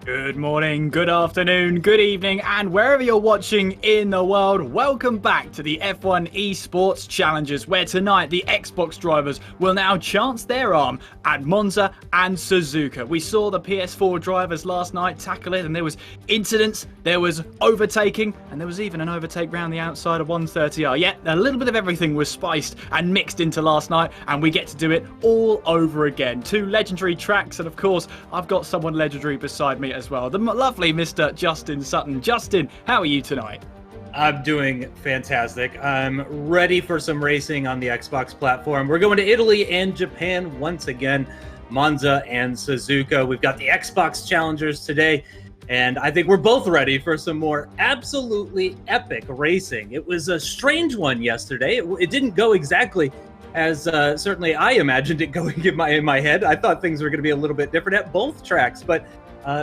Good morning, good afternoon, good evening, and wherever you're watching in the world, welcome back to the F1 Esports Challengers, where tonight the Xbox drivers will now chance their arm at Monza and Suzuka. We saw the PS4 drivers last night tackle it, and there was incidents, there was overtaking, and there was even an overtake round the outside of 130R. Yeah, a little bit of everything was spiced and mixed into last night, and we get to do it all over again. Two legendary tracks, and of course, I've got someone legendary beside me as well, the lovely Mr. Justin Sutton. Justin, how are you tonight? I'm doing fantastic. I'm ready for some racing on the Xbox platform. We're going to Italy and Japan once again, Monza and Suzuka. We've got the Xbox Challengers today, and I think we're both ready for some more absolutely epic racing. It was a strange one yesterday. It didn't go exactly as certainly I imagined it going in my head. I thought things were going to be a little bit different at both tracks, but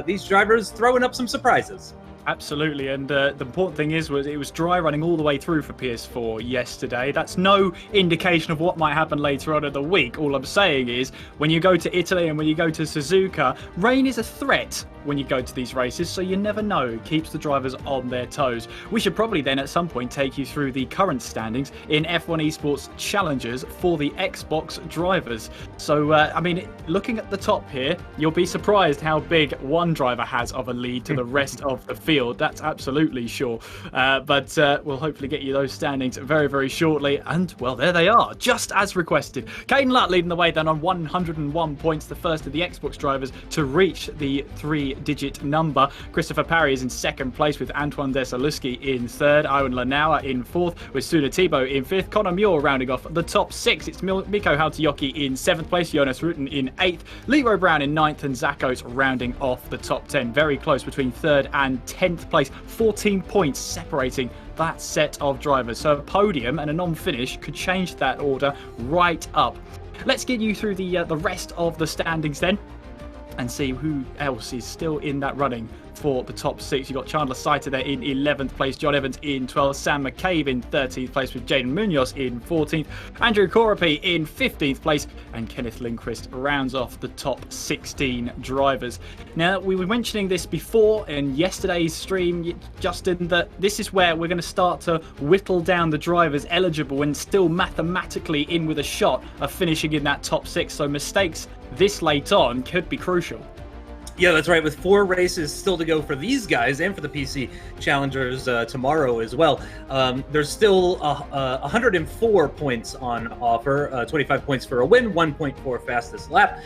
these drivers throwing up some surprises. Absolutely, and the important thing is it was dry running all the way through for PS4 yesterday. That's no indication of what might happen later on in the week. All I'm saying is when you go to Italy and when you go to Suzuka, rain is a threat when you go to these races, so you never know. It keeps the drivers on their toes. We should probably then at some point take you through the current standings in F1 Esports Challengers for the Xbox drivers. So, I mean, looking at the top here, you'll be surprised how big one driver has of a lead to the rest of the field. That's absolutely sure. But we'll hopefully get you those standings very, very shortly. And, well, there they are, just as requested. Caden Lutt leading the way then on 101 points, the first of the Xbox drivers to reach the three-digit number. Christopher Parry is in second place with Antoine Desaleski in third. Owen Lanauer in fourth with Suna Thibault in fifth. Conor Muir rounding off the top six. It's Miko Hautajoki in seventh place. Jonas Rutten in eighth. Leroy Brown in ninth. And Zakos rounding off the top 10. Very close between third and 10th place. 14 points separating that set of drivers. So a podium and a non-finish could change that order right up. Let's get you through the rest of the standings then, and see who else is still in that running for the top six. You've got Chandler Saiter there in 11th place, John Evans in 12th, Sam McCabe in 13th place with Jaden Munoz in 14th, Andrew Corapi in 15th place, and Kenneth Lindquist rounds off the top 16 drivers. Now, we were mentioning this before in yesterday's stream, Justin, that this is where we're going to start to whittle down the drivers eligible and still mathematically in with a shot of finishing in that top six. So mistakes this late on could be crucial. Yeah, that's right. With 4 races still to go for these guys and for the PC Challengers tomorrow as well, there's still 104 points on offer, 25 points for a win, 1 point for fastest lap,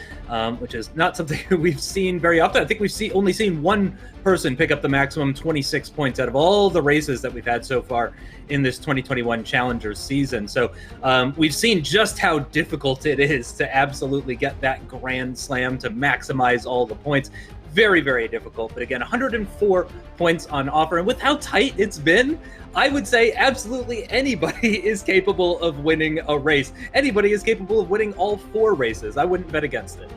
which is not something we've seen very often. I think we've only seen one person pick up the maximum 26 points out of all the races that we've had so far in this 2021 Challengers season. So we've seen just how difficult it is to absolutely get that grand slam to maximize all the points. Very, very difficult. But again, 104 points on offer. And with how tight it's been, I would say absolutely anybody is capable of winning a race. Anybody is capable of winning all 4 races. I wouldn't bet against it.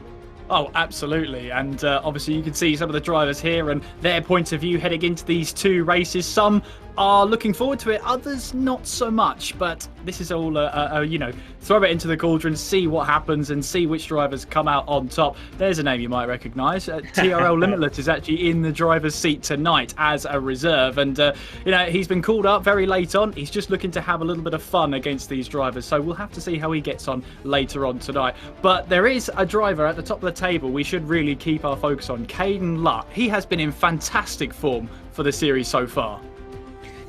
Oh, absolutely. And obviously you can see some of the drivers here and their point of view heading into these 2 races. Some are looking forward to it, others not so much. But this is all, throw it into the cauldron, see what happens and see which drivers come out on top. There's a name you might recognise. TRL Limitless is actually in the driver's seat tonight as a reserve. And, he's been called up very late on. He's just looking to have a little bit of fun against these drivers. So we'll have to see how he gets on later on tonight. But there is a driver at the top of the table we should really keep our focus on, Caden Lutt. He has been in fantastic form for the series so far.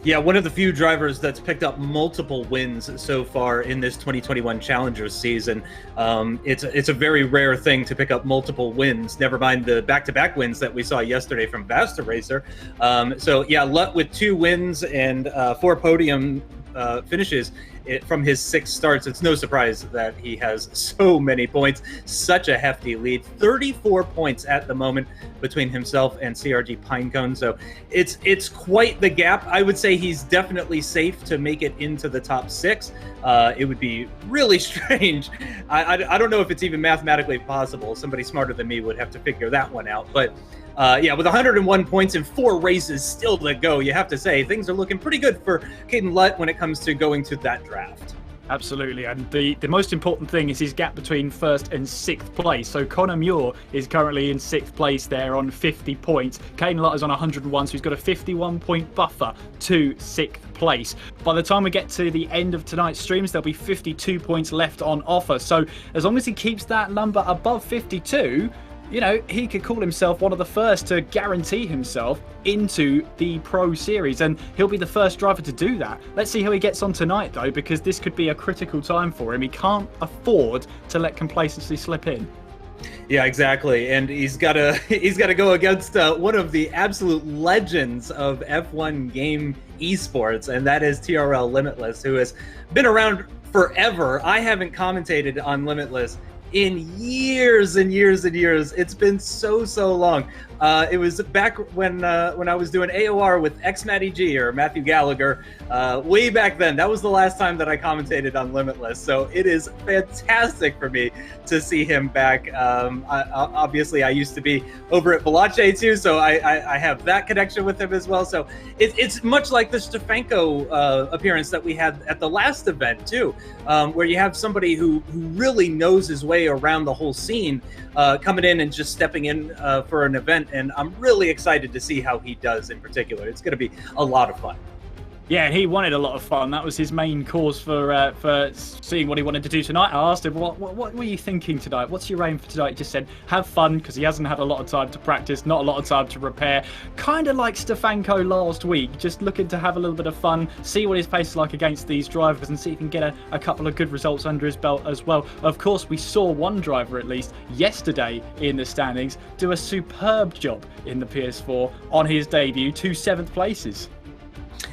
Yeah, one of the few drivers that's picked up multiple wins so far in this 2021 Challengers season. It's a very rare thing to pick up multiple wins, never mind the back-to-back wins that we saw yesterday from Basta Racer. So yeah, Lutt with 2 wins and 4 podium finishes from his 6 starts. It's no surprise that he has so many points, such a hefty lead, 34 points at the moment between himself and CRG Pinecone. So it's quite the gap. I would say he's definitely safe to make it into the top 6. It would be really strange. I don't know if it's even mathematically possible. Somebody smarter than me would have to figure that one out. But yeah, with 101 points and 4 races still to go, you have to say things are looking pretty good for Caden Lutt when it comes to going to that draft. Absolutely, and the most important thing is his gap between first and sixth place. So Conor Muir is currently in sixth place there on 50 points. Caden Lutter's on 101, so he's got a 51-point buffer to sixth place. By the time we get to the end of tonight's streams, there'll be 52 points left on offer. So as long as he keeps that number above 52, you know, he could call himself one of the first to guarantee himself into the Pro Series, and he'll be the first driver to do that. Let's see how he gets on tonight, though, because this could be a critical time for him. He can't afford to let complacency slip in. Yeah, exactly, and he's got to go against one of the absolute legends of F1 game esports, and that is TRL Limitless, who has been around forever. I haven't commentated on Limitless in years and years and years. It's been so long. It was back when I was doing AOR with XMattyG, or Matthew Gallagher, way back then. That was the last time that I commentated on Limitless. So it is fantastic for me to see him back. Obviously, I used to be over at Valache too, so I have that connection with him as well. So it's much like the Stefanko appearance that we had at the last event too, where you have somebody who really knows his way around the whole scene, coming in and just stepping in for an event. And I'm really excited to see how he does in particular. It's going to be a lot of fun. Yeah, and he wanted a lot of fun. That was his main cause for seeing what he wanted to do tonight. I asked him, what were you thinking tonight? What's your aim for tonight? He just said, have fun, because he hasn't had a lot of time to practice, not a lot of time to prepare. Kind of like Stefanko last week, just looking to have a little bit of fun, see what his pace is like against these drivers, and see if he can get a couple of good results under his belt as well. Of course, we saw one driver, at least, yesterday in the standings, do a superb job in the PS4 on his debut, 2 7th places.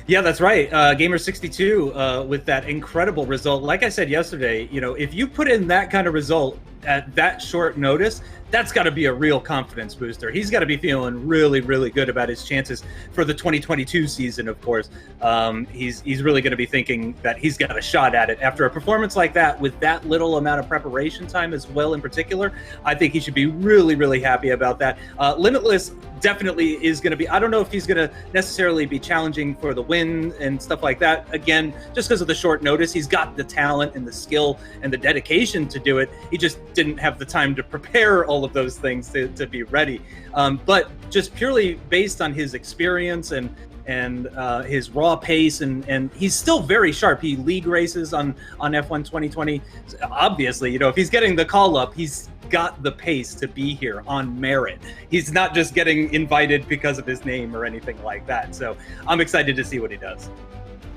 Yeah, that's right. Gamer62 with that incredible result. Like I said yesterday, you know, if you put in that kind of result at that short notice, that's got to be a real confidence booster. He's got to be feeling really, really good about his chances for the 2022 season, of course. He's really going to be thinking that he's got a shot at it. After a performance like that, with that little amount of preparation time as well in particular, I think he should be really, really happy about that. Limitless definitely is going to be, I don't know if he's going to necessarily be challenging for the win and stuff like that. Again, just because of the short notice, he's got the talent and the skill and the dedication to do it. He just didn't have the time to prepare all of those things to be ready. But just purely based on his experience and his raw pace, and he's still very sharp. He league races on F1 2020. Obviously, you know, if he's getting the call up, he's got the pace to be here on merit. He's not just getting invited because of his name or anything like that. So I'm excited to see what he does.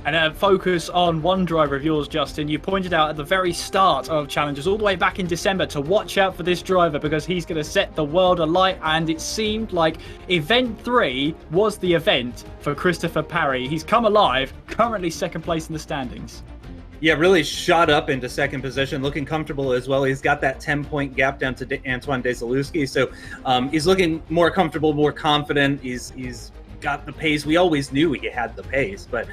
And focus on one driver of yours, Justin. You pointed out at the very start of Challengers, all the way back in December, to watch out for this driver because he's going to set the world alight. And it seemed like Event 3 was the event for Christopher Parry. He's come alive, currently second place in the standings. Yeah, really shot up into second position, looking comfortable as well. He's got that 10-point gap down to Antoine Desaleski. So he's looking more comfortable, more confident. He's got the pace. We always knew he had the pace, but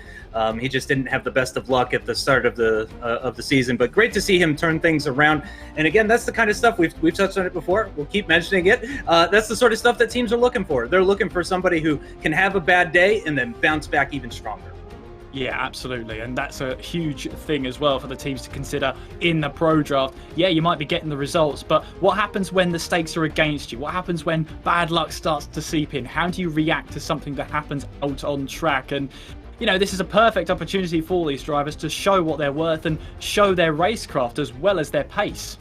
he just didn't have the best of luck at the start of the season. But great to see him turn things around. And again, that's the kind of stuff we've touched on it before. We'll keep mentioning it. That's the sort of stuff that teams are looking for. They're looking for somebody who can have a bad day and then bounce back even stronger. Yeah, absolutely. And that's a huge thing as well for the teams to consider in the pro draft. Yeah, you might be getting the results, but what happens when the stakes are against you? What happens when bad luck starts to seep in? How do you react to something that happens out on track? And, you know, this is a perfect opportunity for these drivers to show what they're worth and show their racecraft as well as their pace.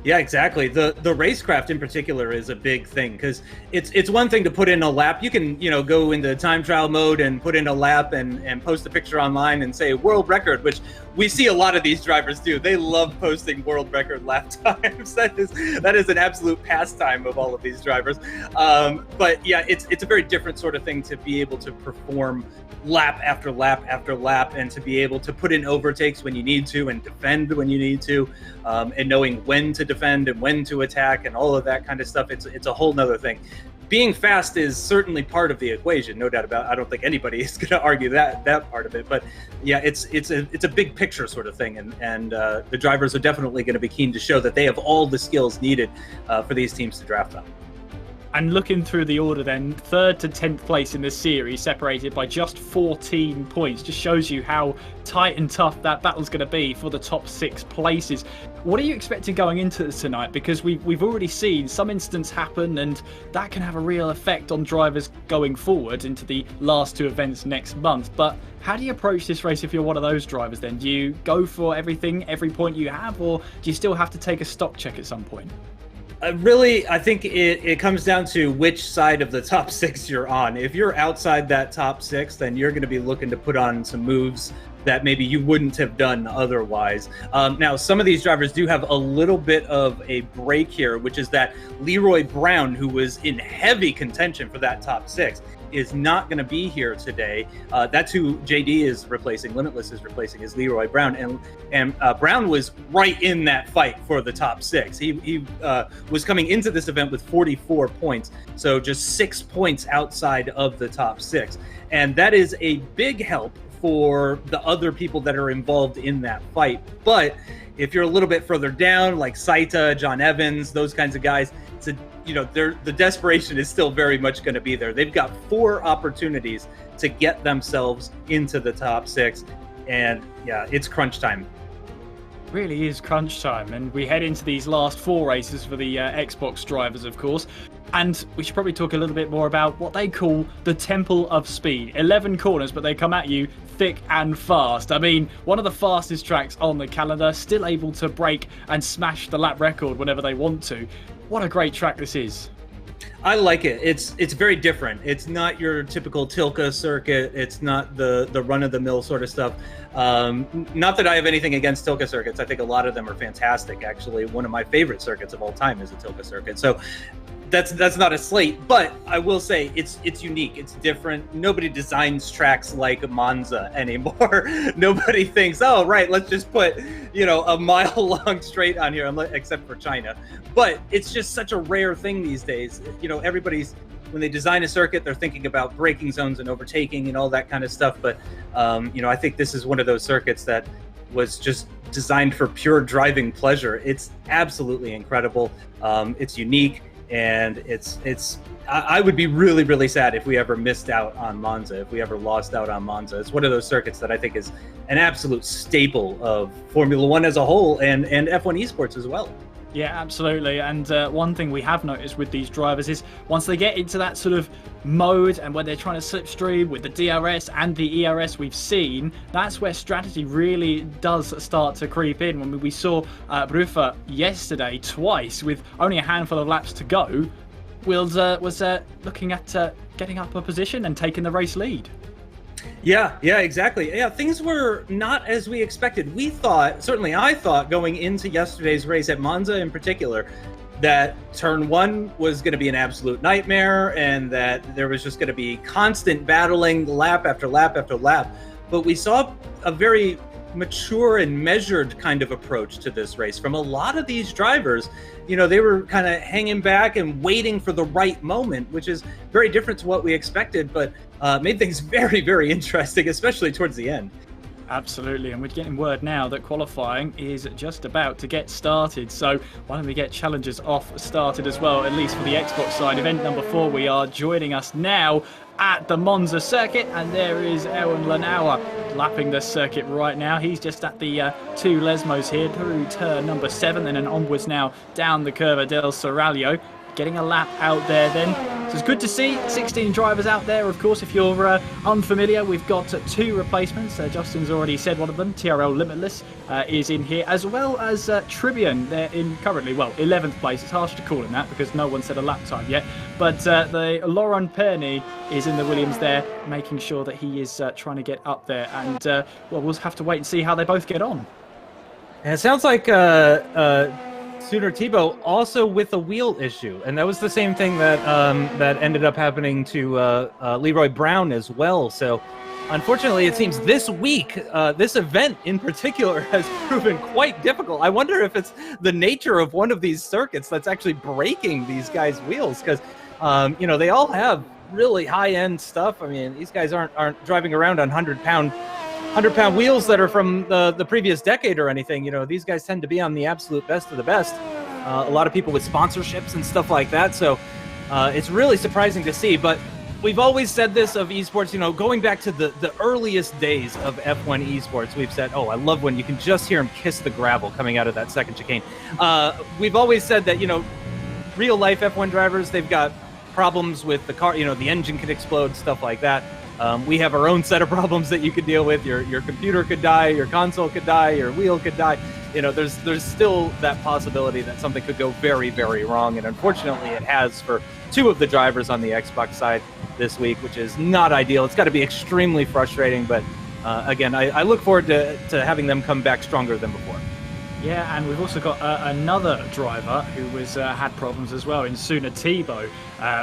Yeah, exactly. The racecraft in particular is a big thing, because it's one thing to put in a lap. You can, you know, go into time trial mode and put in a lap and post a picture online and say world record, which we see a lot of these drivers do. They love posting world record lap times. That is an absolute pastime of all of these drivers. But yeah, it's a very different sort of thing to be able to perform lap after lap after lap, and to be able to put in overtakes when you need to and defend when you need to, and knowing when to defend and when to attack and all of that kind of stuff. It's a whole nother thing. Being fast is certainly part of the equation, no doubt about it. I don't think anybody is going to argue that part of it. But yeah, it's a big picture sort of thing, and the drivers are definitely going to be keen to show that they have all the skills needed for these teams to draft them. And looking through the order then, 3rd to 10th place in the series, separated by just 14 points, just shows you how tight and tough that battle's going to be for the top 6 places. What are you expecting going into this tonight? Because we've already seen some incidents happen, and that can have a real effect on drivers going forward into the last 2 events next month. But how do you approach this race if you're one of those drivers then? Do you go for everything, every point you have, or do you still have to take a stock check at some point? Really, I think it comes down to which side of the top 6 you're on. If you're outside that top 6, then you're going to be looking to put on some moves that maybe you wouldn't have done otherwise. Now, some of these drivers do have a little bit of a break here, which is that Leroy Brown, who was in heavy contention for that top 6, is not going to be here today. That's who JD is replacing, Limitless is replacing, is Leroy Brown. And Brown was right in that fight for the top 6. He was coming into this event with 44 points, so just 6 points outside of the top 6. And that is a big help for the other people that are involved in that fight. But if you're a little bit further down, like Saita, John Evans, those kinds of guys, the desperation is still very much going to be there. They've got 4 opportunities to get themselves into the top 6, and yeah, it's crunch time. Really is crunch time, and we head into these last 4 races for the Xbox drivers, of course. And we should probably talk a little bit more about what they call the Temple of Speed. 11 corners, but they come at you thick and fast. I mean, one of the fastest tracks on the calendar, still able to break and smash the lap record whenever they want to. What a great track this is. I like it. It's very different. It's not your typical Tilka circuit. It's not the run-of-the-mill sort of stuff. Not that I have anything against Tilka circuits. I think a lot of them are fantastic. Actually, one of my favorite circuits of all time is a Tilka circuit. So that's not a slate, but I will say it's unique. It's different. Nobody designs tracks like Monza anymore. Nobody thinks, oh, right, let's just put, a mile-long straight on here, except for China. But it's just such a rare thing these days. When they design a circuit, they're thinking about braking zones and overtaking and all that kind of stuff. But, I think this is one of those circuits that was just designed for pure driving pleasure. It's absolutely incredible. It's unique. And I would be really, really sad if we ever missed out on Monza, if we ever lost out on Monza. It's one of those circuits that I think is an absolute staple of Formula One as a whole and F1 Esports as well. Yeah, absolutely. And one thing we have noticed with these drivers is once they get into that sort of mode and when they're trying to slipstream with the DRS and the ERS we've seen, that's where strategy really does start to creep in. When we saw Bruffer yesterday twice with only a handful of laps to go, was looking at getting up a position and taking the race lead. Yeah, exactly. Yeah, things were not as we expected. I thought going into yesterday's race at Monza in particular, that turn 1 was going to be an absolute nightmare and that there was just going to be constant battling lap after lap after lap. But we saw a very mature and measured kind of approach to this race from a lot of these drivers. They were kind of hanging back and waiting for the right moment, which is very different to what we expected, but made things very, very interesting, especially towards the end. Absolutely, and we're getting word now that qualifying is just about to get started. So why don't we get Challengers off started as well, at least for the Xbox side. Event number 4, we are joining us now at the Monza Circuit, and there is Erwin Lanauer lapping the circuit right now. He's just at the 2 Lesmos here through turn number 7 and then onwards now down the Curva del Seraglio. Getting a lap out there then. So it's good to see 16 drivers out there. Of course, if you're unfamiliar, we've got 2 replacements. Justin's already said one of them. TRL Limitless is in here, as well as Tribune. They're in currently, 11th place. It's harsh to call him that because no one said a lap time yet. But the Laurent Perny is in the Williams there, making sure that he is trying to get up there. And, we'll have to wait and see how they both get on. And it sounds like Sooner Tebow also with a wheel issue, and that was the same thing that that ended up happening to Leroy Brown as well. So unfortunately, it seems this week, this event in particular has proven quite difficult. I wonder if it's the nature of one of these circuits that's actually breaking these guys' wheels, because they all have really high-end stuff. I mean, these guys aren't driving around on 100-pound wheels that are from the previous decade or anything. These guys tend to be on the absolute best of the best. A lot of people with sponsorships and stuff like that. So It's really surprising to see, but we've always said this of esports, going back to the earliest days of F1 esports, we've said, oh, I love when you can just hear him kiss the gravel coming out of that second chicane. We've always said that, real life F1 drivers, they've got problems with the car, the engine could explode, stuff like that. We have our own set of problems that you could deal with. Your computer could die, your console could die, your wheel could die. There's still that possibility that something could go very, very wrong. And unfortunately, it has for two of the drivers on the Xbox side this week, which is not ideal. It's got to be extremely frustrating. But again, I look forward to having them come back stronger than before. Yeah, and we've also got another driver who had problems as well in Suna Tebow.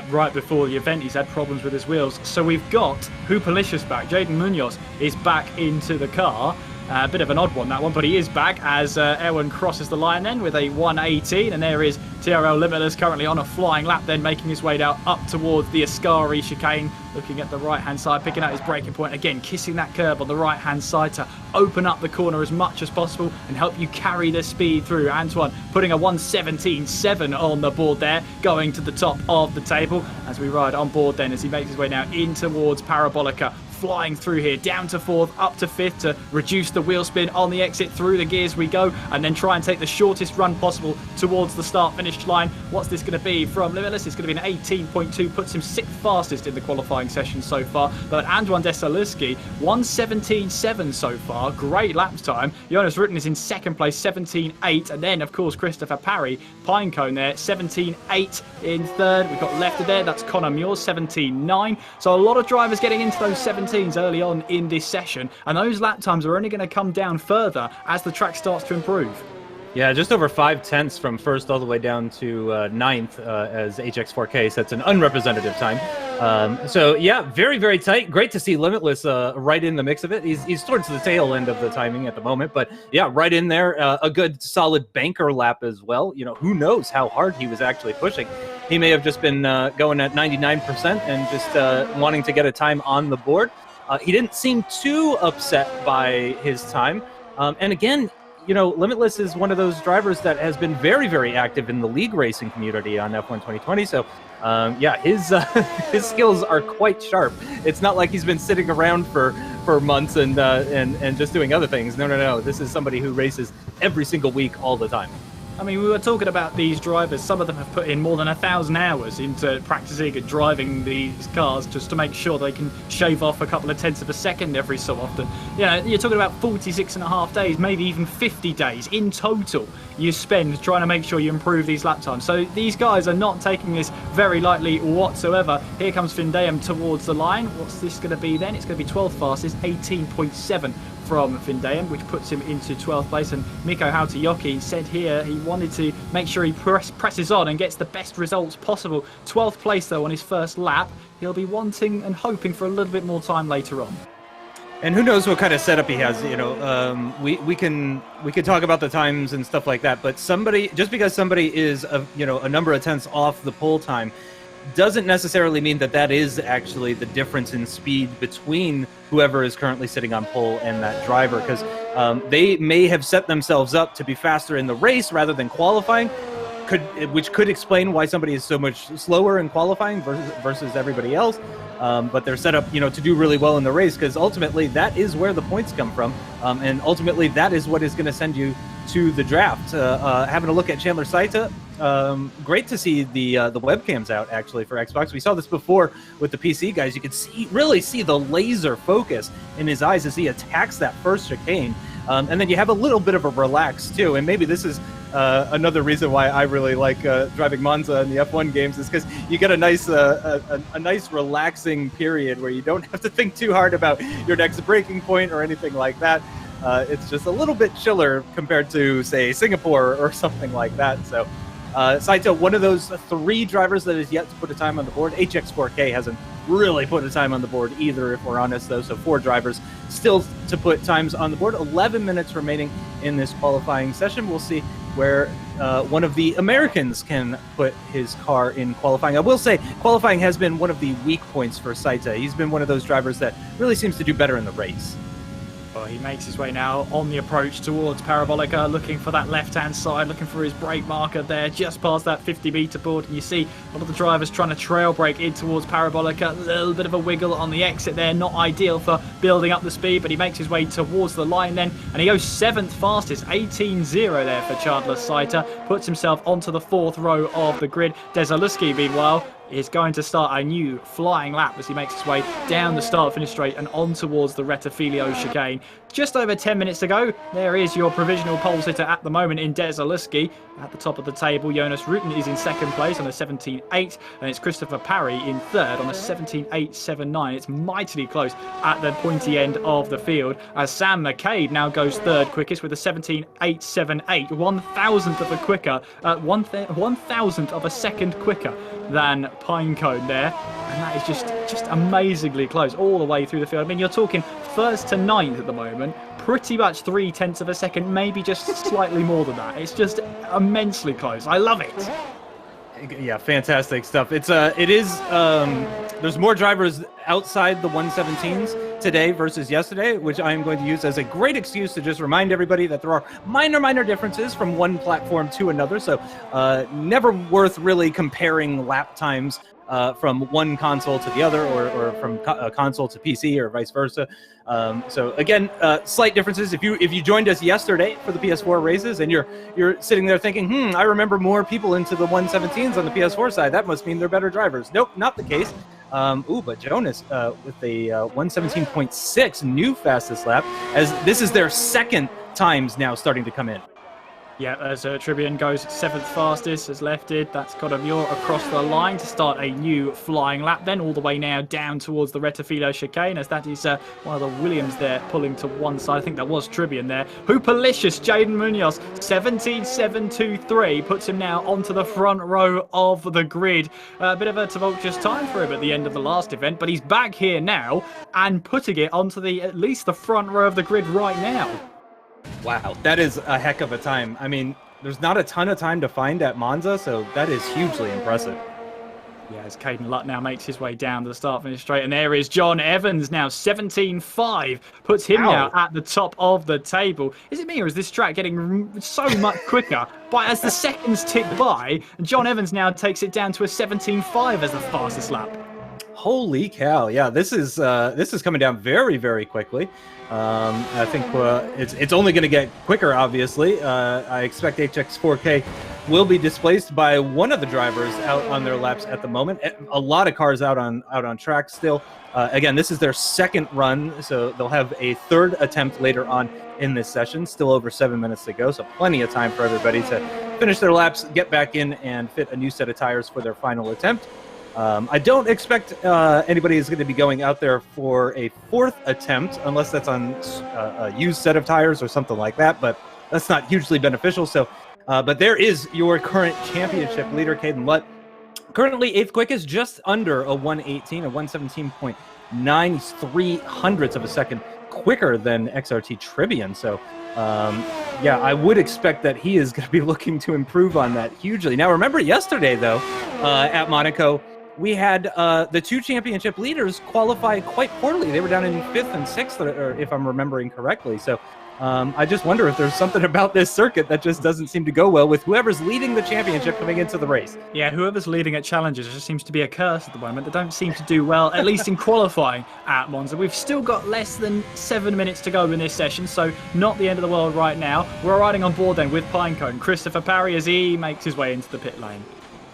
Right before the event, he's had problems with his wheels. So we've got Hoopalicious back. Jaden Munoz is back into the car. A bit of an odd one, that one, but he is back as Erwin crosses the line then with a 118. And there is TRL Limitless currently on a flying lap then, making his way down up towards the Ascari chicane, looking at the right-hand side, picking out his braking point. Again, kissing that curb on the right-hand side to open up the corner as much as possible and help you carry the speed through. Antoine putting a 117.7 on the board there, going to the top of the table as we ride on board then as he makes his way now in towards Parabolica. Flying through here, down to 4th, up to 5th to reduce the wheel spin on the exit. Through the gears we go, and then try and take the shortest run possible towards the start-finish line. What's this going to be from Limitless? It's going to be an 18.2, puts him 6th fastest in the qualifying session so far. But Antoine Desaleski, 117.7 so far, great lap time. Jonas Rutten is in 2nd place, 17.8, and then of course Christopher Parry, Pinecone there, 17.8 in 3rd. We've got left of there, that's Conor Muir, 17.9. So a lot of drivers getting into those 17s early on in this session, and those lap times are only going to come down further as the track starts to improve. Yeah, just over 5/10 from 1st all the way down to 9th as HX4K sets an unrepresentative time. So yeah, very, very tight. Great to see Limitless right in the mix of it. He's towards the tail end of the timing at the moment, but yeah, right in there. A good solid banker lap as well. Who knows how hard he was actually pushing. He may have just been going at 99% and just wanting to get a time on the board. He didn't seem too upset by his time. And again, Limitless is one of those drivers that has been very, very active in the league racing community on F1 2020. So, yeah, his skills are quite sharp. It's not like he's been sitting around for months and just doing other things. No. This is somebody who races every single week, all the time. I mean, we were talking about these drivers. Some of them have put in more than 1,000 hours into practicing and driving these cars just to make sure they can shave off a couple of tenths of a second every so often. You're talking about 46 and a half days, maybe even 50 days in total you spend trying to make sure you improve these lap times. So these guys are not taking this very lightly whatsoever. Here comes Findayam towards the line. What's this going to be then? It's going to be 12th fastest, 18.7 from Findayam, which puts him into 12th place. And Mikko Hautajoki said here he wanted to make sure he presses on and gets the best results possible. 12th place though on his first lap. He'll be wanting and hoping for a little bit more time later on. And who knows what kind of setup he has? We can talk about the times and stuff like that. But just because somebody is a number of tenths off the pole time, doesn't necessarily mean that is actually the difference in speed between whoever is currently sitting on pole and that driver. Because they may have set themselves up to be faster in the race rather than qualifying. Which could explain why somebody is so much slower in qualifying versus everybody else. But they're set up, to do really well in the race, because ultimately that is where the points come from. And ultimately that is what is going to send you to the draft. Having a look at Chandler Saita, great to see the webcams out actually for Xbox. We saw this before with the PC guys. You could really see the laser focus in his eyes as he attacks that first chicane. And then you have a little bit of a relax too. And maybe this is another reason why I really like driving Monza in the F1 games, is because you get a nice relaxing period where you don't have to think too hard about your next braking point or anything like that. It's just a little bit chiller compared to, say, Singapore or something like that. So Saito, one of those 3 drivers that is yet to put a time on the board. HX4K hasn't really put a time on the board either, if we're honest, though. So 4 drivers still to put times on the board. 11 minutes remaining in this qualifying session. We'll see where one of the Americans can put his car in qualifying. I will say qualifying has been one of the weak points for Saita. He's been one of those drivers that really seems to do better in the race. Well, he makes his way now on the approach towards Parabolica, looking for that left-hand side, looking for his brake marker there, just past that 50-meter board. And you see a lot of the drivers trying to trail brake in towards Parabolica. A little bit of a wiggle on the exit there, not ideal for building up the speed, but he makes his way towards the line then, and he goes 7th fastest, 18-0 there for Chandler Saiter, puts himself onto the 4th row of the grid. Desaleski, meanwhile, is going to start a new flying lap as he makes his way down the start-finish straight and on towards the Rettifilio chicane. Just over 10 minutes to go. There is your provisional pole sitter at the moment in Desaleski. At the top of the table, Jonas Rutten is in 2nd place on a 17.8, and it's Christopher Parry in 3rd on a 17.879. It's mightily close at the pointy end of the field, as Sam McCabe now goes 3rd quickest with a 17.878, 1,000th of a quicker, 1,000th of a second quicker than Pinecone there, and that is just amazingly close all the way through the field. I mean, you're talking 1st to 9th at the moment, pretty much 0.3 of a second, maybe just slightly more than that. It's just immensely close. I love it. Yeah, fantastic stuff. It is there's more drivers outside the 117s today versus yesterday, which I am going to use as a great excuse to just remind everybody that there are minor differences from one platform to another. So never worth really comparing lap times from one console to the other, or from console to PC, or vice versa. So again, slight differences. If you joined us yesterday for the PS4 races and you're sitting there thinking, I remember more people into the 117s on the PS4 side, that must mean they're better drivers. Nope, not the case. But Jonas with a 117.6 new fastest lap, as this is their second times now starting to come in. Yeah, as Tribbian goes 7th fastest, as lefted. That's Conor Muir across the line to start a new flying lap, then all the way now down towards the Rettifilio chicane, as that is one of the Williams there pulling to one side. I think that was Tribbian there. Hoopalicious Jaden Munoz, 17.723, puts him now onto the front row of the grid. A bit of a tumultuous time for him at the end of the last event, but he's back here now and putting it onto at least the front row of the grid right now. Wow, that is a heck of a time. I mean, there's not a ton of time to find at Monza, so that is hugely impressive. Yeah, as Caden Lutt now makes his way down to the start-finish straight, and there is John Evans now, 17.5, puts him now at the top of the table. Is it me, or is this track getting so much quicker? But as the seconds tick by, John Evans now takes it down to a 17.5 as the fastest lap. Holy cow! Yeah, this is coming down very quickly. I think it's only going to get quicker. Obviously, I expect HX4K will be displaced by one of the drivers out on their laps at the moment. A lot of cars out on track still. Again, this is their second run, so they'll have a third attempt later on in this session. Still over 7 minutes to go, so plenty of time for everybody to finish their laps, get back in, and fit a new set of tires for their final attempt. I don't expect anybody is going to be going out there for a fourth attempt, unless that's on a used set of tires or something like that, but that's not hugely beneficial. So, but there is your current championship leader, Caden Lutt. Currently 8th quickest, just under a 118, a 117.93 hundredths of a second quicker than XRT Tribbian. So, yeah, I would expect that he is going to be looking to improve on that hugely. Now, remember yesterday, though, at Monaco, we had the two championship leaders qualify quite poorly. They were down in 5th and 6th, or if I'm remembering correctly. So I just wonder if there's something about this circuit that just doesn't seem to go well with whoever's leading the championship coming into the race. Yeah, whoever's leading at Challengers just seems to be a curse at the moment. They don't seem to do well, at least in qualifying at Monza. We've still got less than 7 minutes to go in this session, so not the end of the world right now. We're riding on board then with Pinecone. Christopher Parry as he makes his way into the pit lane.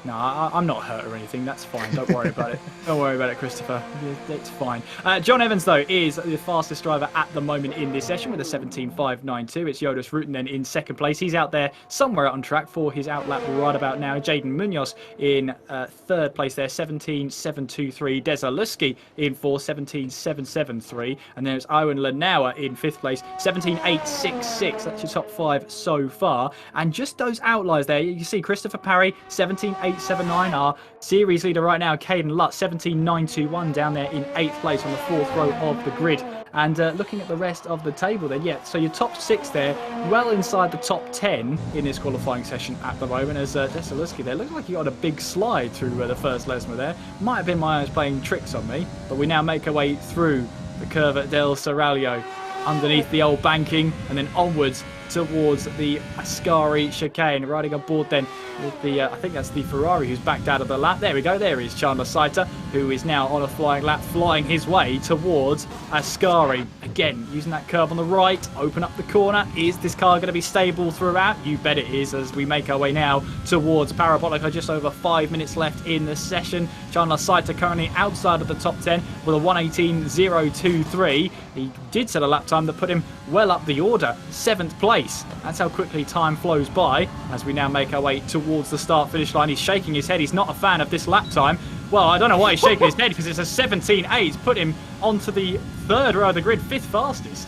No, I'm not hurt or anything. That's fine. Don't worry about it. Don't worry about it, Christopher. It's fine. John Evans, though, is the fastest driver at the moment in this session with a 17.592. It's Jonas Rutten then in 2nd place. He's out there somewhere on track for his outlap right about now. Jaden Munoz in 3rd place there, 17.723. Desaleski in 4th, 17.773. And there's Owen Lanauer in 5th place, 17.866. That's your top 5 so far. And just those outliers there, you see Christopher Parry, 17.879. Our series leader right now, Caden Lutt, 17.921, down there in 8th place on the 4th row of the grid. And looking at the rest of the table then, yeah, so your top 6 there, well inside the top 10 in this qualifying session at the moment, as Desaleski there, looks like he got a big slide through the first Lesma there. Might have been my eyes playing tricks on me, but we now make our way through the curve at Del Seraglio. underneath the old banking and then onwards towards the Ascari chicane. Riding aboard then with the, I think that's the Ferrari who's backed out of the lap. There we go, there is Chandler Saiter, who is now on a flying lap, flying his way towards Ascari. Again, using that curve on the right, open up the corner. Is this car going to be stable throughout? You bet it is, as we make our way now towards Parabolica. Just over 5 minutes left in the session. Chandler Saiter currently outside of the top 10 with a 1:18.023. He did set a lap time that put him well up the order, 7th place. That's how quickly time flows by as we now make our way towards the start-finish line. He's shaking his head. He's not a fan of this lap time. Well, I don't know why he's shaking his head, because it's a 17.8. It's put him onto the 3rd row of the grid, 5th fastest.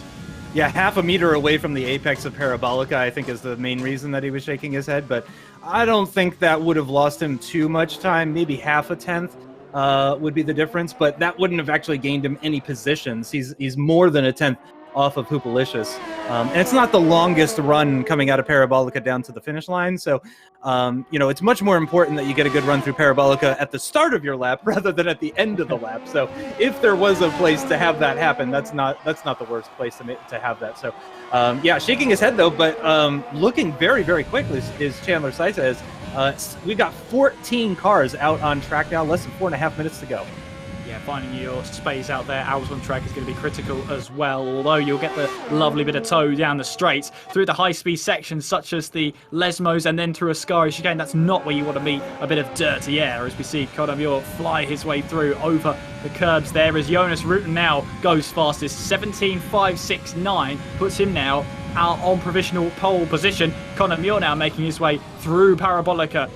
Yeah, half a meter away from the apex of Parabolica, I think, is the main reason that he was shaking his head. But I don't think that would have lost him too much time. Maybe half a tenth would be the difference, but that wouldn't have actually gained him any positions. He's more than a tenth off of Hoopalicious. And it's not the longest run coming out of Parabolica down to the finish line. So, it's much more important that you get a good run through Parabolica at the start of your lap rather than at the end of the lap. So if there was a place to have that happen, that's not the worst place to have that. So, shaking his head though, but looking very, very quick is Chandler Saiter. We've got 14 cars out on track now, less than 4.5 minutes to go. Yeah, finding your space out there out on track is going to be critical as well, although you'll get the lovely bit of tow down the straights through the high-speed sections such as the Lesmos and then through Ascari chicane. That's not where you want to meet a bit of dirty air, as we see Conor Muir fly his way through over the curbs there as Jonas Rutten now goes fastest. 17.569 puts him now out on provisional pole position. Conor Muir now making his way through Parabolica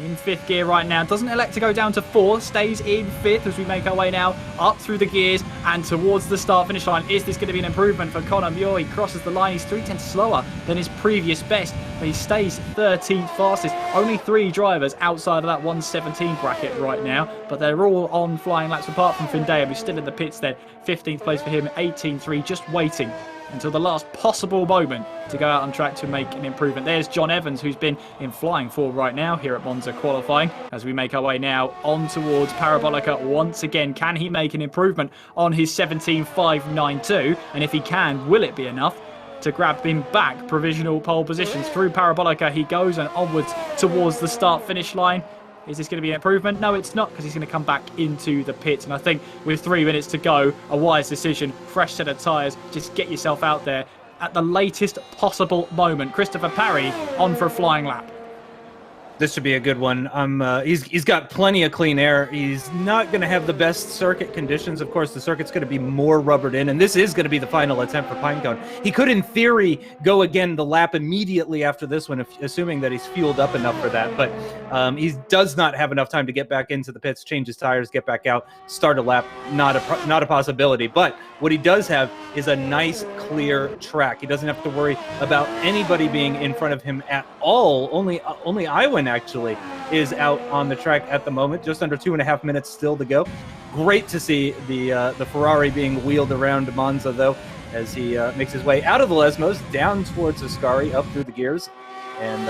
in 5th gear right now. Doesn't elect to go down to 4th, stays in 5th as we make our way now up through the gears and towards the start finish line. Is this going to be an improvement for Conor Muir? He crosses the line. He's 3/10 slower than his previous best, but he stays 13th fastest. Only 3 drivers outside of that 117 bracket right now, but they're all on flying laps apart from Findea, who's still in the pits there. 15th place for him, 18.3, just waiting until the last possible moment to go out on track to make an improvement. There's John Evans, who's been in flying form right now here at Monza qualifying, as we make our way now on towards Parabolica once again. Can he make an improvement on his 17.592? And if he can, will it be enough to grab him back provisional pole positions? Through Parabolica he goes and onwards towards the start finish line. Is this going to be an improvement? No, it's not, because he's going to come back into the pits. And I think with 3 minutes to go, a wise decision, fresh set of tyres, just get yourself out there at the latest possible moment. Christopher Parry on for a flying lap. This should be a good one. He's got plenty of clean air. He's not going to have the best circuit conditions. Of course, the circuit's going to be more rubbered in, and this is going to be the final attempt for Pinecone. He could, in theory, go again the lap immediately after this one, assuming that he's fueled up enough for that. But he does not have enough time to get back into the pits, change his tires, get back out, start a lap. Not a possibility. But what he does have is a nice, clear track. He doesn't have to worry about anybody being in front of him at all. Only Iwan actually is out on the track at the moment. Just under 2.5 minutes still to go. Great to see the Ferrari being wheeled around Monza, though, as he makes his way out of the Lesmos, down towards Ascari, up through the gears. And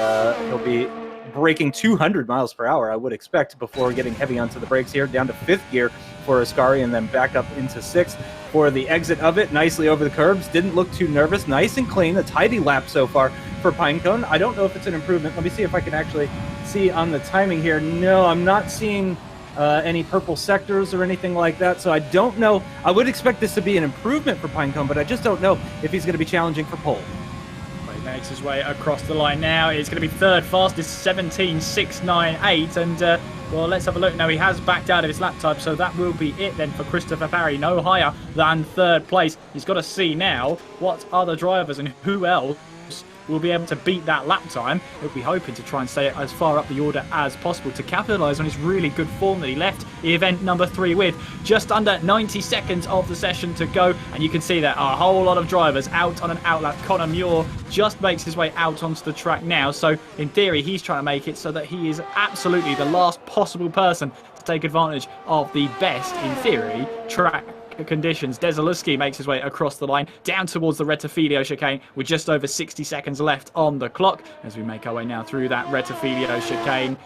he'll be braking 200 miles per hour, I would expect, before getting heavy onto the brakes here. Down to 5th gear for Ascari, and then back up into 6th for the exit of it. Nicely over the curbs. Didn't look too nervous. Nice and clean. A tidy lap so far for Pinecone. I don't know if it's an improvement. Let me see if I can actually see on the timing here. No, I'm not seeing any purple sectors or anything like that, so I don't know. I would expect this to be an improvement for Pinecone, but I just don't know if he's going to be challenging for pole. He makes his way across the line now. It's going to be 3rd fastest, 17.698, and well, let's have a look now. He has backed out of his lap time, so that will be it then for Christopher Parry. No higher than 3rd place. He's got to see now what other drivers and who else will be able to beat that lap time. He'll be hoping to try and stay as far up the order as possible to capitalise on his really good form that he left event number 3 with. Just under 90 seconds of the session to go, and you can see that a whole lot of drivers out on an outlap. Conor Muir just makes his way out onto the track now, so in theory he's trying to make it so that he is absolutely the last possible person to take advantage of the best, in theory, track conditions. Desaleski makes his way across the line down towards the Rettifilio chicane with just over 60 seconds left on the clock as we make our way now through that Rettifilio chicane.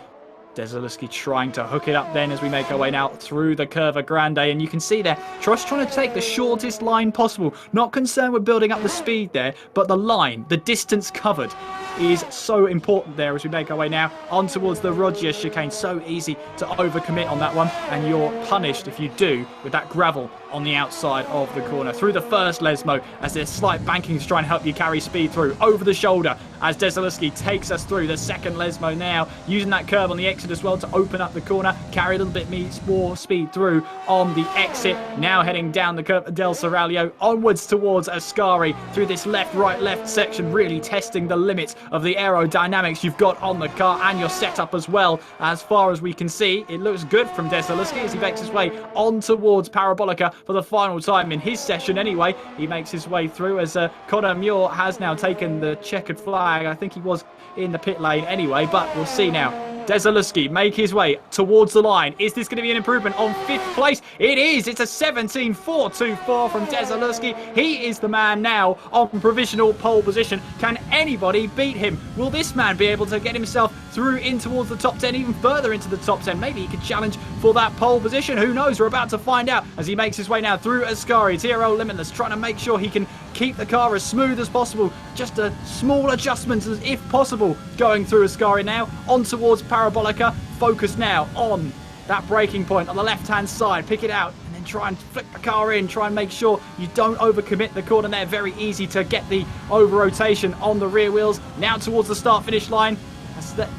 Desaleski trying to hook it up then as we make our way now through the Curva Grande. And you can see there, Trosh trying to take the shortest line possible. Not concerned with building up the speed there, but the line, the distance covered is so important there as we make our way now on towards the Roggia chicane. So easy to overcommit on that one, and you're punished if you do with that gravel on the outside of the corner. Through the first Lesmo as there's slight banking to try and help you carry speed through. Over the shoulder as Desaleski takes us through the second Lesmo now, using that curve on the exit as well to open up the corner, carry a little bit more speed through on the exit. Now heading down the curve del Seraglio onwards towards Ascari through this left, right, left section, really testing the limits of the aerodynamics you've got on the car and your setup as well. As far as we can see, it looks good from Desaleski as he makes his way on towards Parabolica for the final time in his session anyway. He makes his way through as Conor Muir has now taken the checkered flag. I think he was in the pit lane anyway, but we'll see now. Desaleski make his way towards the line. Is this going to be an improvement on 5th place? It is. It's a 17.424 from Desaleski. He is the man now on provisional pole position. Can anybody beat him? Will this man be able to get himself through in towards the top 10, even further into the top 10? Maybe he could challenge for that pole position. Who knows? We're about to find out as he makes his way now through Ascari. TRL Limitless trying to make sure he can keep the car as smooth as possible. Just a small adjustment as if possible going through Ascari now on towards Parabolica. Focus now on that braking point on the left-hand side. Pick it out and then try and flick the car in. Try and make sure you don't overcommit the corner there. Very easy to get the over-rotation on the rear wheels. Now towards the start-finish line.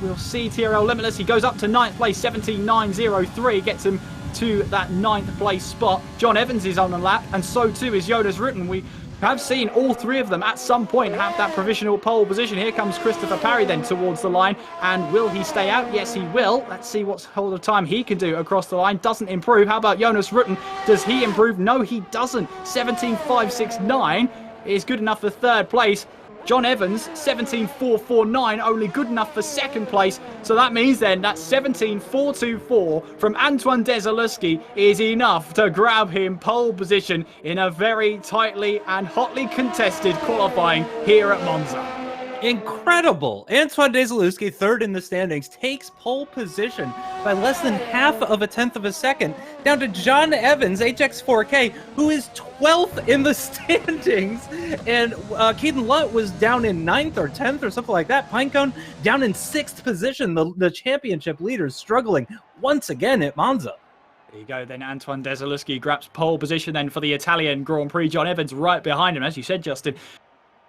We'll see TRL Limitless. He goes up to 9th place, 17.903. Gets him to that 9th place spot. John Evans is on the lap, and so too is Jonas Rutten. We have seen all three of them at some point have that provisional pole position. Here comes Christopher Parry then towards the line. And will he stay out? Yes, he will. Let's see what hold of time he can do across the line. Doesn't improve. How about Jonas Rutten? Does he improve? No, he doesn't. 17.569 is good enough for 3rd place. John Evans, 17.449, only good enough for 2nd place. So that means then that 17.424 from Antoine Desaleski is enough to grab him pole position in a very tightly and hotly contested qualifying here at Monza. Incredible. Antoine Desaleski, 3rd in the standings, takes pole position by less than half of a tenth of a second, down to John Evans, HX4K, who is 12th in the standings. And Keaton Lutt was down in 9th or 10th or something like that. Pinecone down in 6th position. The championship leaders struggling once again at Monza. There you go then. Antoine Desaleski grabs pole position then for the Italian Grand Prix. John Evans right behind him, as you said, Justin.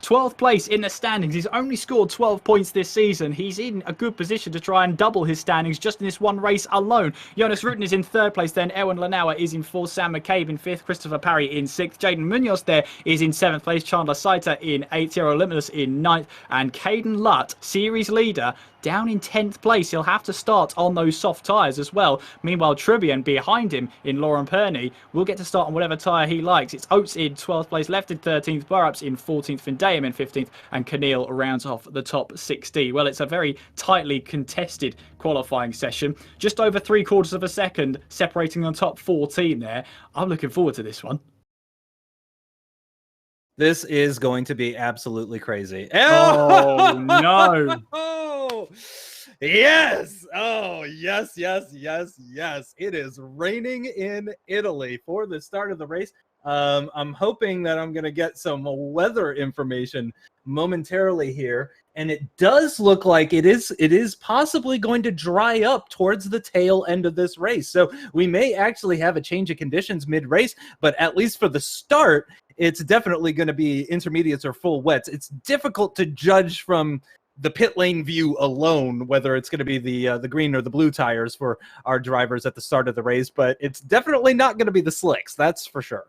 12th place in the standings. He's only scored 12 points this season. He's in a good position to try and double his standings just in this one race alone. Jonas Rutten is in 3rd place then. Erwin Lanauer is in 4th. Sam McCabe in 5th. Christopher Parry in 6th. Jaden Munoz there is in 7th place. Chandler Saiter in 8th. Tiro Limitless in 9th. And Caden Lutt, series leader, down in 10th place. He'll have to start on those soft tyres as well. Meanwhile, Tribian behind him in Lauren Perney will get to start on whatever tyre he likes. It's Oates in 12th place, left in 13th, Burrups in 14th, Findayam in 15th, and Keneal rounds off the top 60. Well, it's a very tightly contested qualifying session. Just over 3/4 of a second separating the top 14 there. I'm looking forward to this one. This is going to be absolutely crazy. Oh, no. Oh, yes. Oh, yes, yes, yes, yes. It is raining in Italy for the start of the race. I'm hoping that I'm going to get some weather information momentarily here. And it does look like it is possibly going to dry up towards the tail end of this race. So we may actually have a change of conditions mid-race, but at least for the start, it's definitely going to be intermediates or full wets. It's difficult to judge from the pit lane view alone whether it's going to be the green or the blue tires for our drivers at the start of the race, but it's definitely not going to be the slicks, that's for sure.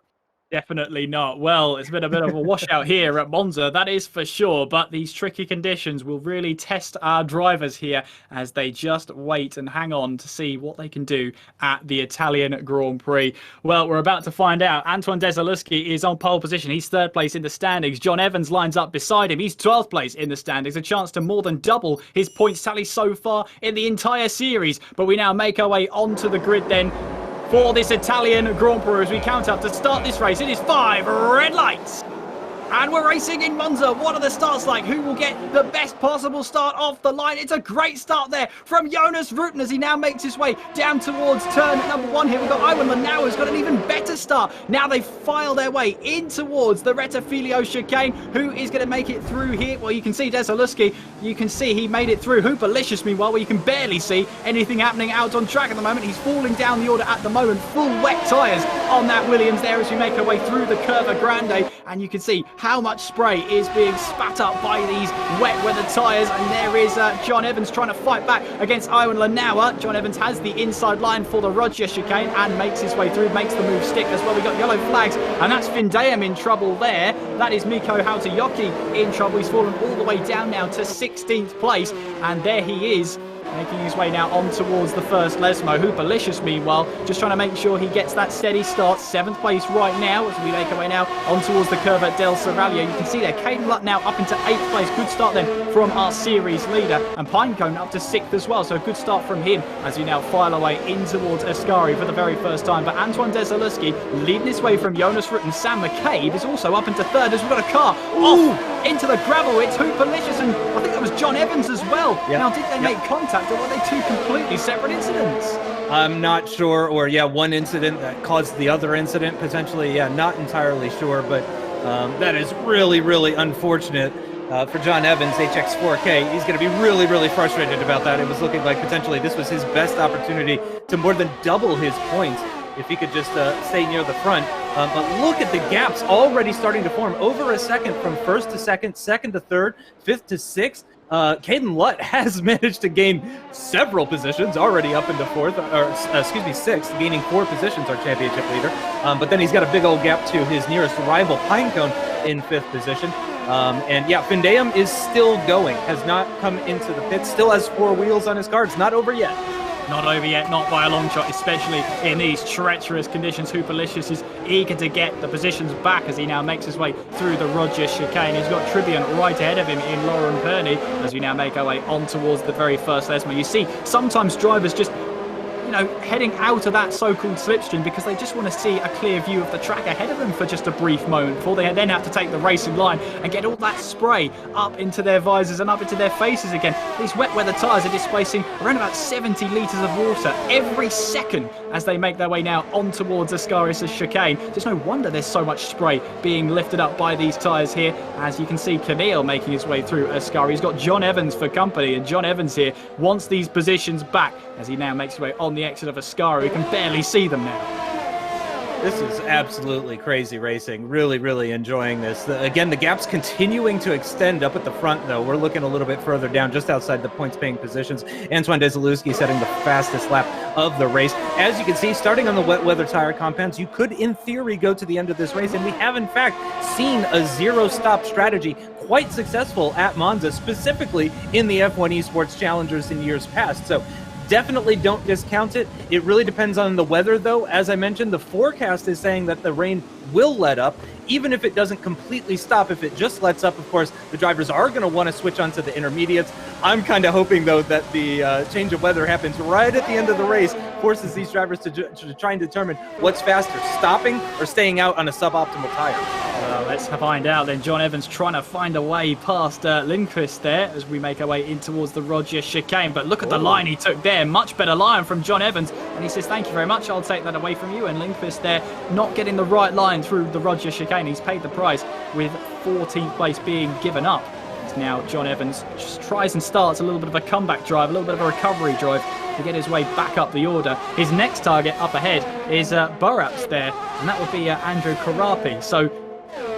Definitely not. Well, it's been a bit of a washout here at Monza, that is for sure. But these tricky conditions will really test our drivers here as they just wait and hang on to see what they can do at the Italian Grand Prix. Well, we're about to find out. Antoine Desaleski is on pole position. He's 3rd place in the standings. John Evans lines up beside him. He's 12th place in the standings. A chance to more than double his points tally so far in the entire series. But we now make our way onto the grid then for this Italian Grand Prix as we count up to start this race. It is 5 red lights. And we're racing in Monza. What are the starts like? Who will get the best possible start off the line? It's a great start there from Jonas Rutten as he now makes his way down towards turn number 1 here. We've got Iwan Lanau who's got an even better start. Now they file their way in towards the Rettifilio chicane. Who is going to make it through here? Well, you can see Desaleski. You can see he made it through. Hooperlicious, meanwhile, where you can barely see anything happening out on track at the moment. He's falling down the order at the moment. Full wet tyres on that Williams there as we make our way through the Curva Grande. And you can see how much spray is being spat up by these wet weather tyres. And there is John Evans trying to fight back against Iwan Lanauer. John Evans has the inside line for the Roger chicane and makes his way through, makes the move stick as well. We've got yellow flags, and that's Findeum in trouble there. That is Mikko Hautajoki in trouble. He's fallen all the way down now to 16th place, and there he is, making his way now on towards the first Lesmo. Hooperlicious, meanwhile, just trying to make sure he gets that steady start. 7th place right now as we make our way now on towards the Curva del Serrallo. You can see there, Caden Lutt now up into 8th place. Good start then from our series leader. And Pinecone up to 6th as well. So a good start from him as we now file away in towards Ascari for the very first time. But Antoine Desaleski leading his way from Jonas Rutten. Sam McCabe is also up into 3rd as we've got a car off into the gravel. It's Hooperlicious, and I think that was John Evans as well. Yep. Now, did they make contact, or were they two completely separate incidents? I'm not sure, or one incident that caused the other incident, potentially, not entirely sure, but that is really, really unfortunate for John Evans, HX4K. He's going to be really, really frustrated about that. It was looking like potentially this was his best opportunity to more than double his points if he could just stay near the front. But look at the gaps already starting to form. Over a second from 1st to 2nd, 2nd to 3rd, 5th to 6th. Caden Lutt has managed to gain several positions, already up into 4th, or 6th, gaining 4 positions, our championship leader. But then he's got a big old gap to his nearest rival, Pinecone, in 5th position. Findeum is still going, has not come into the pit, still has 4 wheels on his car. It's not over yet. Not over yet, not by a long shot, especially in these treacherous conditions. Hooperlicious is eager to get the positions back as he now makes his way through the Roger chicane. He's got Tribune right ahead of him in Lauren Perney as we now make our way on towards the very first Lesmo. You see, sometimes drivers just heading out of that so-called slipstream because they just want to see a clear view of the track ahead of them for just a brief moment before they then have to take the racing line and get all that spray up into their visors and up into their faces again. These wet weather tyres are displacing around about 70 litres of water every second as they make their way now on towards Ascaris' chicane. There's no wonder there's so much spray being lifted up by these tyres here. As you can see, Camille making his way through Ascari. He's got John Evans for company, and John Evans here wants these positions back as he now makes his way on the exit of Ascari. We can barely see them now. This is absolutely crazy racing. Really, really enjoying this. Again, the gap's continuing to extend up at the front, though. We're looking a little bit further down, just outside the points-paying positions. Antoine Desaleski setting the fastest lap of the race. As you can see, starting on the wet weather tire compounds, you could, in theory, go to the end of this race, and we have, in fact, seen a zero-stop strategy quite successful at Monza, specifically in the F1 Esports Challengers in years past. So definitely don't discount it. It really depends on the weather, though. As I mentioned, the forecast is saying that the rain will let up. Even if it doesn't completely stop, if it just lets up, of course, the drivers are going to want to switch onto the intermediates. I'm kind of hoping, though, that the change of weather happens right at the end of the race, forces these drivers to try and determine what's faster, stopping or staying out on a suboptimal tire. Let's find out then. John Evans trying to find a way past Lindqvist there as we make our way in towards the Roger chicane. But look at the line he took there. Much better line from John Evans. And he says, thank you very much. I'll take that away from you. And Lindqvist there not getting the right line through the Roger chicane. He's paid the price with 14th place being given up. It's now John Evans just tries and starts a little bit of a comeback drive, a little bit of a recovery drive to get his way back up the order. His next target up ahead is Burraps there, and that would be Andrew Karapi. So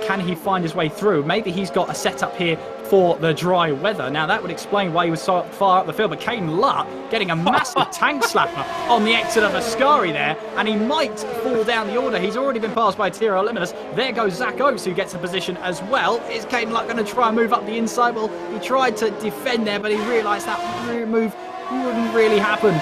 can he find his way through? Maybe he's got a setup here for the dry weather. Now, that would explain why he was so far up the field. But Caden Lutt getting a massive tank slapper on the exit of Ascari there, and he might fall down the order. He's already been passed by Tiro Limitless. There goes Zach Oates, who gets a position as well. Is Caden Lutt going to try and move up the inside? Well, he tried to defend there, but he realised that move wouldn't really happen.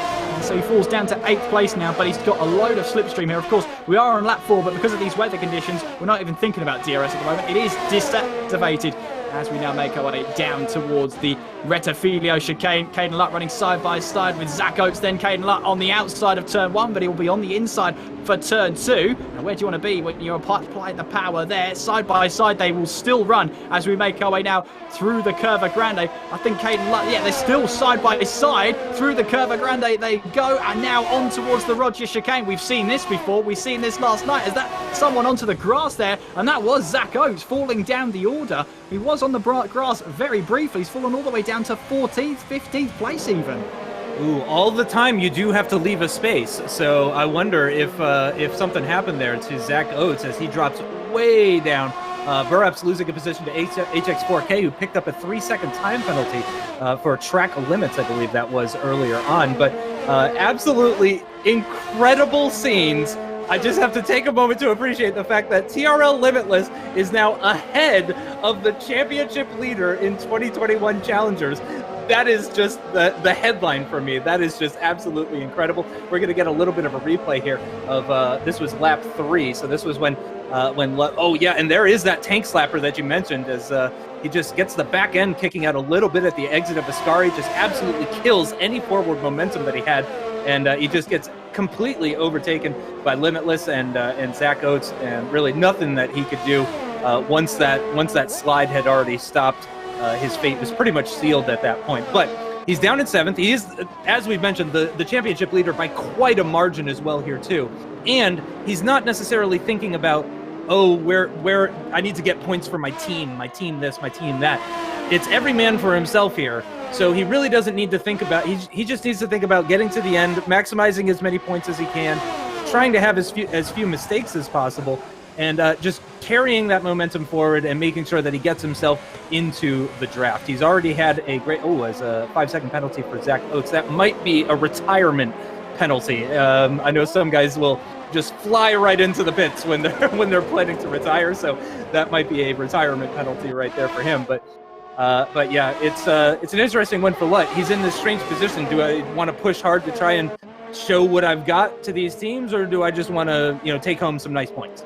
So he falls down to 8th place now, but he's got a load of slipstream here. Of course, we are on lap 4, but because of these weather conditions, we're not even thinking about DRS at the moment. It is deactivated as we now make our way down towards the Retafilio chicane. Caden Lutt running side by side with Zach Oates, then Caden Lutt on the outside of turn 1, but he will be on the inside for turn 2. Now, where do you want to be when you're applying the power there? Side by side, they will still run as we make our way now through the Curva Grande. I think Caden Lutt, yeah, they're still side by side through the Curva Grande. They go, and now on towards the Roger chicane. We've seen this before. We've seen this last night. Is that someone onto the grass there? And that was Zach Oates falling down the order. He was on the grass very briefly. He's fallen all the way down to 14th, 15th place even. Ooh, all the time you do have to leave a space. So I wonder if something happened there to Zach Oates as he drops way down. Burap's losing a position to HX4K, who picked up a 3-second time penalty for track limits, I believe that was earlier on. But absolutely incredible scenes. I just have to take a moment to appreciate the fact that TRL Limitless is now ahead of the championship leader in 2021 Challengers. That is just the headline for me. That is just absolutely incredible. We're going to get a little bit of a replay here of this was lap 3. So this was when oh yeah, and there is that tank slapper that you mentioned as he just gets the back end kicking out a little bit at the exit of Ascari, just absolutely kills any forward momentum that he had, and he just gets completely overtaken by Limitless and Zach Oates, and really nothing that he could do once that slide had already stopped. His fate was pretty much sealed at that point. But he's down in 7th. He is, as we've mentioned, the championship leader by quite a margin as well here too. And he's not necessarily thinking about, oh, where I need to get points for my team this, my team that. It's every man for himself here. So he really doesn't need to think about, he just needs to think about getting to the end, maximizing as many points as he can, trying to have as few mistakes as possible, and just carrying that momentum forward and making sure that he gets himself into the draft. He's already had a great, as a 5-second penalty for Zach Oates. That might be a retirement penalty. I know some guys will just fly right into the pits when they're planning to retire, so that might be a retirement penalty right there for him. But yeah, it's an interesting one for Lutt. He's in this strange position. Do I want to push hard to try and show what I've got to these teams, or do I just want to take home some nice points?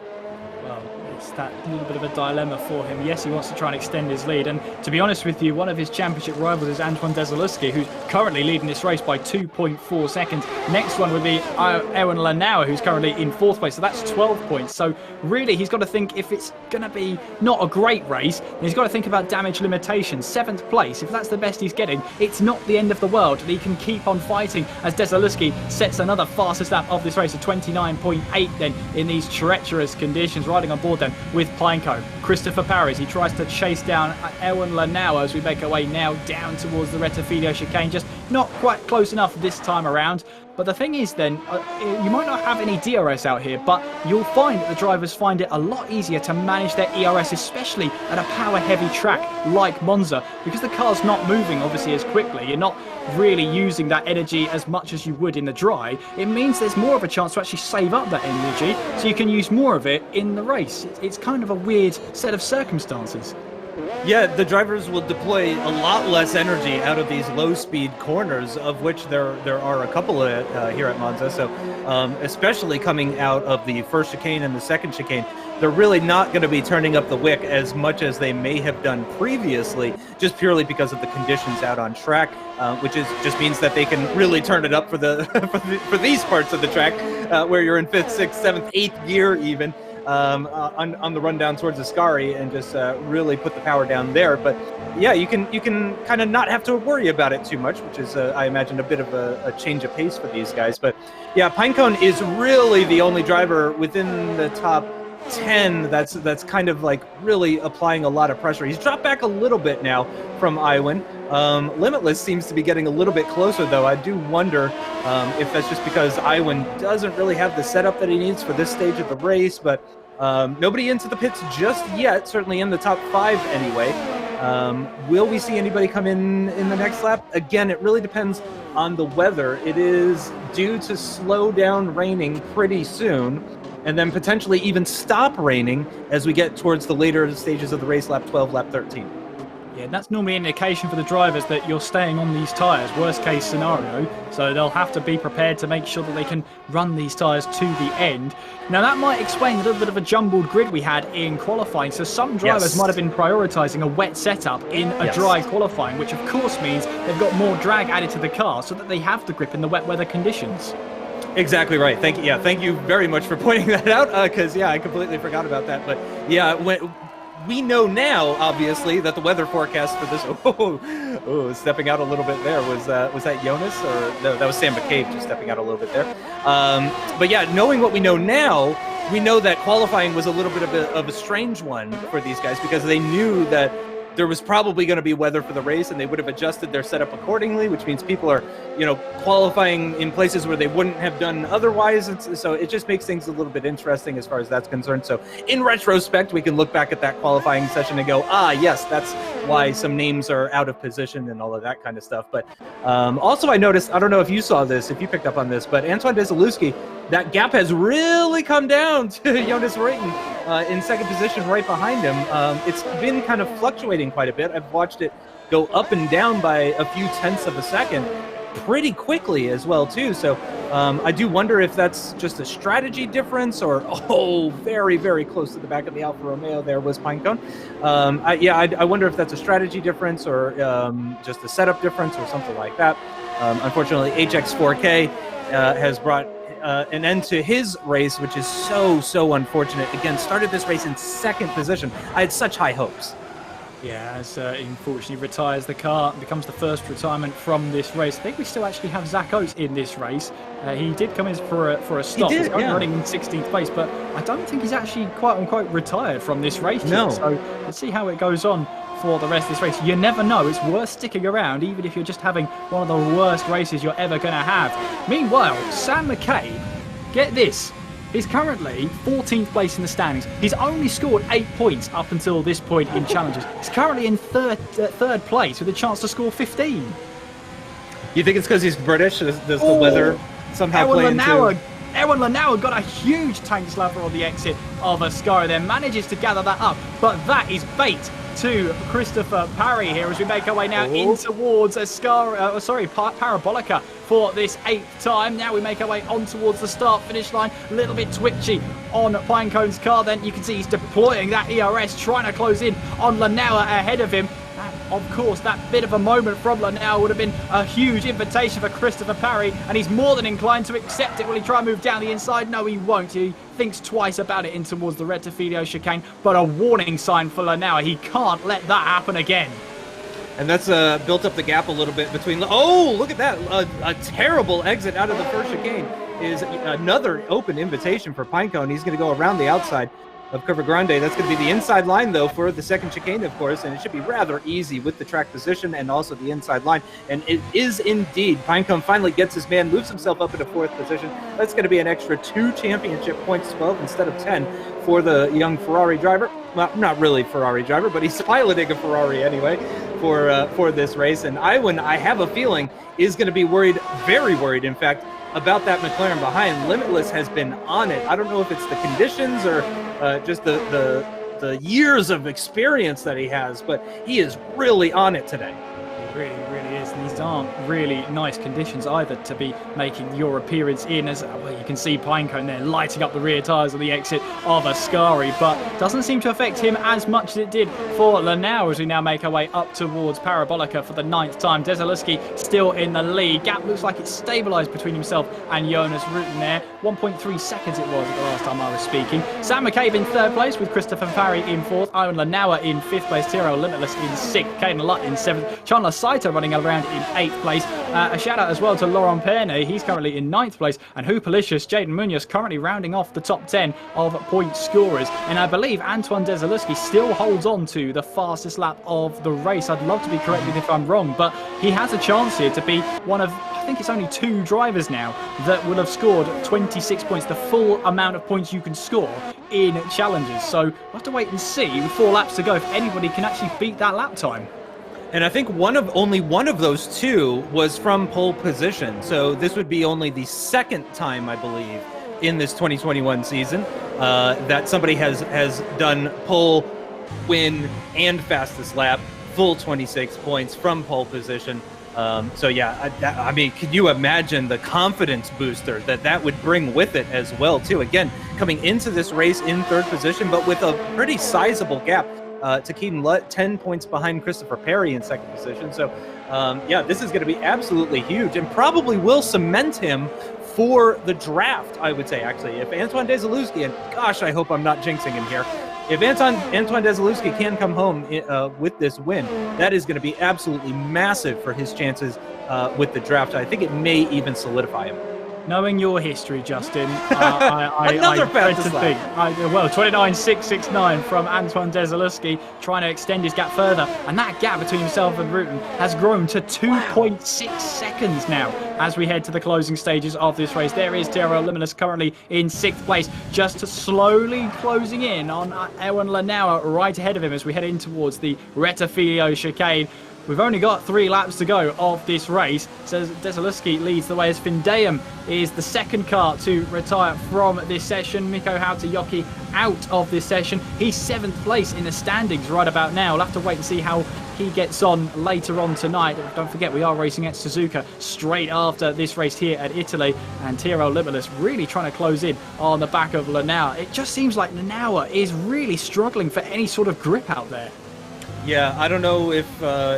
Well, it's that little bit of a dilemma for him. Yes, he wants to try and extend his lead, and to be honest with you, one of his championship rivals is Antoine Desaleski, who's currently leading this race by 2.4 seconds. Next one would be Erwin Lanauer, who's currently in 4th place, so that's 12 points. So really, he's got to think, if it's going to be not a great race, he's got to think about damage limitations. 7th place, if that's the best he's getting, it's not the end of the world, and he can keep on fighting as Desaleski sets another fastest lap of this race of 29.8 then in these treacherous conditions, riding on board then with Pineco. Christopher Paris, he tries to chase down Erwin Lanauer as we make our way now down towards the Retafilio chicane, just not quite close enough this time around. But the thing is then, you might not have any DRS out here, but you'll find that the drivers find it a lot easier to manage their ERS, especially at a power-heavy track like Monza, because the car's not moving obviously as quickly. You're not really using that energy as much as you would in the dry. It means there's more of a chance to actually save up that energy, so you can use more of it in the race. It's kind of a weird set of circumstances. Yeah, the drivers will deploy a lot less energy out of these low-speed corners, of which there are a couple of, here at Monza. So especially coming out of the first chicane and the second chicane, they're really not going to be turning up the wick as much as they may have done previously, just purely because of the conditions out on track, which just means that they can really turn it up for for these parts of the track, where you're in 5th, 6th, 7th, 8th gear even. On the run down towards Ascari, and just really put the power down there. But yeah, you can kind of not have to worry about it too much, which is I imagine a bit of a change of pace for these guys. But yeah, Pinecone is really the only driver within the top 10 that's kind of like really applying a lot of pressure. He's dropped back a little bit now from Iwan. Limitless seems to be getting a little bit closer, though. I do wonder if that's just because Iwan doesn't really have the setup that he needs for this stage of the race, but nobody into the pits just yet, certainly in the top 5 anyway. Will we see anybody come in the next lap? Again, it really depends on the weather. It is due to slow down raining pretty soon, and then potentially even stop raining as we get towards the later stages of the race, lap 12, lap 13. Yeah, that's normally an indication for the drivers that you're staying on these tyres, worst case scenario. So they'll have to be prepared to make sure that they can run these tyres to the end. Now that might explain a little bit of a jumbled grid we had in qualifying. So some drivers might have been prioritising a wet setup in a dry qualifying, which of course means they've got more drag added to the car so that they have the grip in the wet weather conditions. Exactly right. Thank you. Yeah, thank you very much for pointing that out, because I completely forgot about that. But yeah, we know now, obviously, that the weather forecast for this. Stepping out a little bit there was that Jonas, or no, that was Sam McCabe just stepping out a little bit there. But yeah, knowing what we know now, we know that qualifying was a little bit of a strange one for these guys, because they knew that there was probably going to be weather for the race, and they would have adjusted their setup accordingly, which means people are, qualifying in places where they wouldn't have done otherwise. So it just makes things a little bit interesting as far as that's concerned. So in retrospect, we can look back at that qualifying session and go, yes, that's why some names are out of position and all of that kind of stuff. But also I noticed, I don't know if you saw this, if you picked up on this, but Antoine Desaleski, that gap has really come down to Jonas Reuten in second position right behind him. It's been kind of fluctuating quite a bit. I've watched it go up and down by a few tenths of a second pretty quickly as well too. So I do wonder if that's just a strategy difference, or very, very close to the back of the Alfa Romeo there was Pinecone. I wonder if that's a strategy difference or just a setup difference or something like that. Unfortunately, HX4K has brought an end to his race, which is so unfortunate. Again, started this race in second position. I had such high hopes. Yeah, as unfortunately retires the car, becomes the first retirement from this race. I think we still actually have Zach Oates in this race. He did come in for a stop. He's running in 16th place, but I don't think he's actually quite unquote retired from this race yet. So let's see how it goes on for the rest of this race. You never know. It's worth sticking around, even if you're just having one of the worst races you're ever going to have. Meanwhile, Sam McCabe, get this, he's currently 14th place in the standings. He's only scored 8 points up until this point in challenges. He's currently in third place with a chance to score 15. You think it's because he's British? Does the weather somehow play into... Erwin Lanauer got a huge tank slammer on the exit of Ascari, then manages to gather that up, but that is bait to Christopher Parry here as we make our way now in towards Parabolica for this 8th time. Now we make our way on towards the start-finish line, a little bit twitchy on Pinecone's car. Then you can see he's deploying that ERS, trying to close in on Lanauer ahead of him. Of course, that bit of a moment from Lanauer would have been a huge invitation for Christopher Parry, and he's more than inclined to accept it. Will he try and move down the inside? No, he won't. He thinks twice about it in towards the Rettifidio chicane, but a warning sign for Lanauer. He can't let that happen again. And that's built up the gap a little bit between... look at that. A terrible exit out of the first chicane is another open invitation for Pinecone. He's going to go around the outside of Curva Grande. That's going to be the inside line, though, for the second chicane, of course, and it should be rather easy with the track position and also the inside line. And it is indeed. Pinecone finally gets his man, moves himself up into 4th position. That's going to be an extra 2 championship points, 12 instead of 10 for the young Ferrari driver. Well, not really Ferrari driver, but he's piloting a Ferrari anyway for this race. And I have a feeling, is going to be worried, very worried, in fact, about that McLaren behind. Limitless has been on it. I don't know if it's the conditions or just the years of experience that he has, but he is really on it today. It really is. And these aren't really nice conditions either to be making your appearance in. As well, you can see Pinecone there lighting up the rear tyres on the exit of Ascari, but doesn't seem to affect him as much as it did for Lanauer as we now make our way up towards Parabolica for the 9th time. Desaleski still in the lead. Gap looks like it's stabilised between himself and Jonas Reuten there. 1.3 seconds it was at the last time I was speaking. Sam McCabe in 3rd place with Christopher Parry in 4th. Owen Lanauer in 5th place. Tyrrell Limitless in 6th. Caden Lutt in 7th. Chandler Saito running around in 8th place. A shout out as well to Laurent Pernay. He's currently in 9th place. And Hoopalicious, Jaden Munoz currently rounding off the top 10 of point scorers. And I believe Antoine Desaleski still holds on to the fastest lap of the race. I'd love to be corrected if I'm wrong, but he has a chance here to be one of, I think it's only 2 drivers now that will have scored 26 points, the full amount of points you can score in challenges. So we'll have to wait and see with 4 laps to go if anybody can actually beat that lap time. And I think only one of those 2 was from pole position. So this would be only the 2nd time, I believe, in this 2021 season that somebody has done pole, win, and fastest lap full 26 points from pole position. So yeah, I mean, can you imagine the confidence booster that would bring with it as well too? Again, coming into this race in third position, but with a pretty sizable gap to Keaton Lutt, 10 points behind Christopher Perry in second position. So yeah, this is going to be absolutely huge and probably will cement him for the draft, I would say, actually. If Antoine Desaleski, and gosh, I hope I'm not jinxing him here, if Antoine Desaleski can come home with this win, that is going to be absolutely massive for his chances with the draft. I think it may even solidify him. Knowing your history, Justin, I dread to think. Well, 29.669 from Antoine Desaleski, trying to extend his gap further, and that gap between himself and Rutten has grown to 2.6 seconds now as we head to the closing stages of this race. There is Tyrrell Limitless currently in 6th place, just slowly closing in on Erwin Lanauer right ahead of him as we head in towards the Rettifilo chicane. We've only got 3 laps to go of this race. So Desaleski leads the way as Findeum is the second car to retire from this session. Mikko Hautajoki out of this session. He's 7th place in the standings right about now. We'll have to wait and see how he gets on later on tonight. Don't forget, we are racing at Suzuka straight after this race here at Italy. And Tyrrell Limitless really trying to close in on the back of Lanauer. It just seems like Lanauer is really struggling for any sort of grip out there. Yeah, I don't know if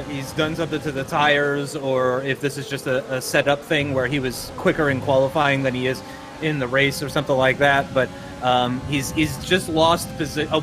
he's done something to the tires or if this is just a setup thing where he was quicker in qualifying than he is in the race or something like that. But he's just lost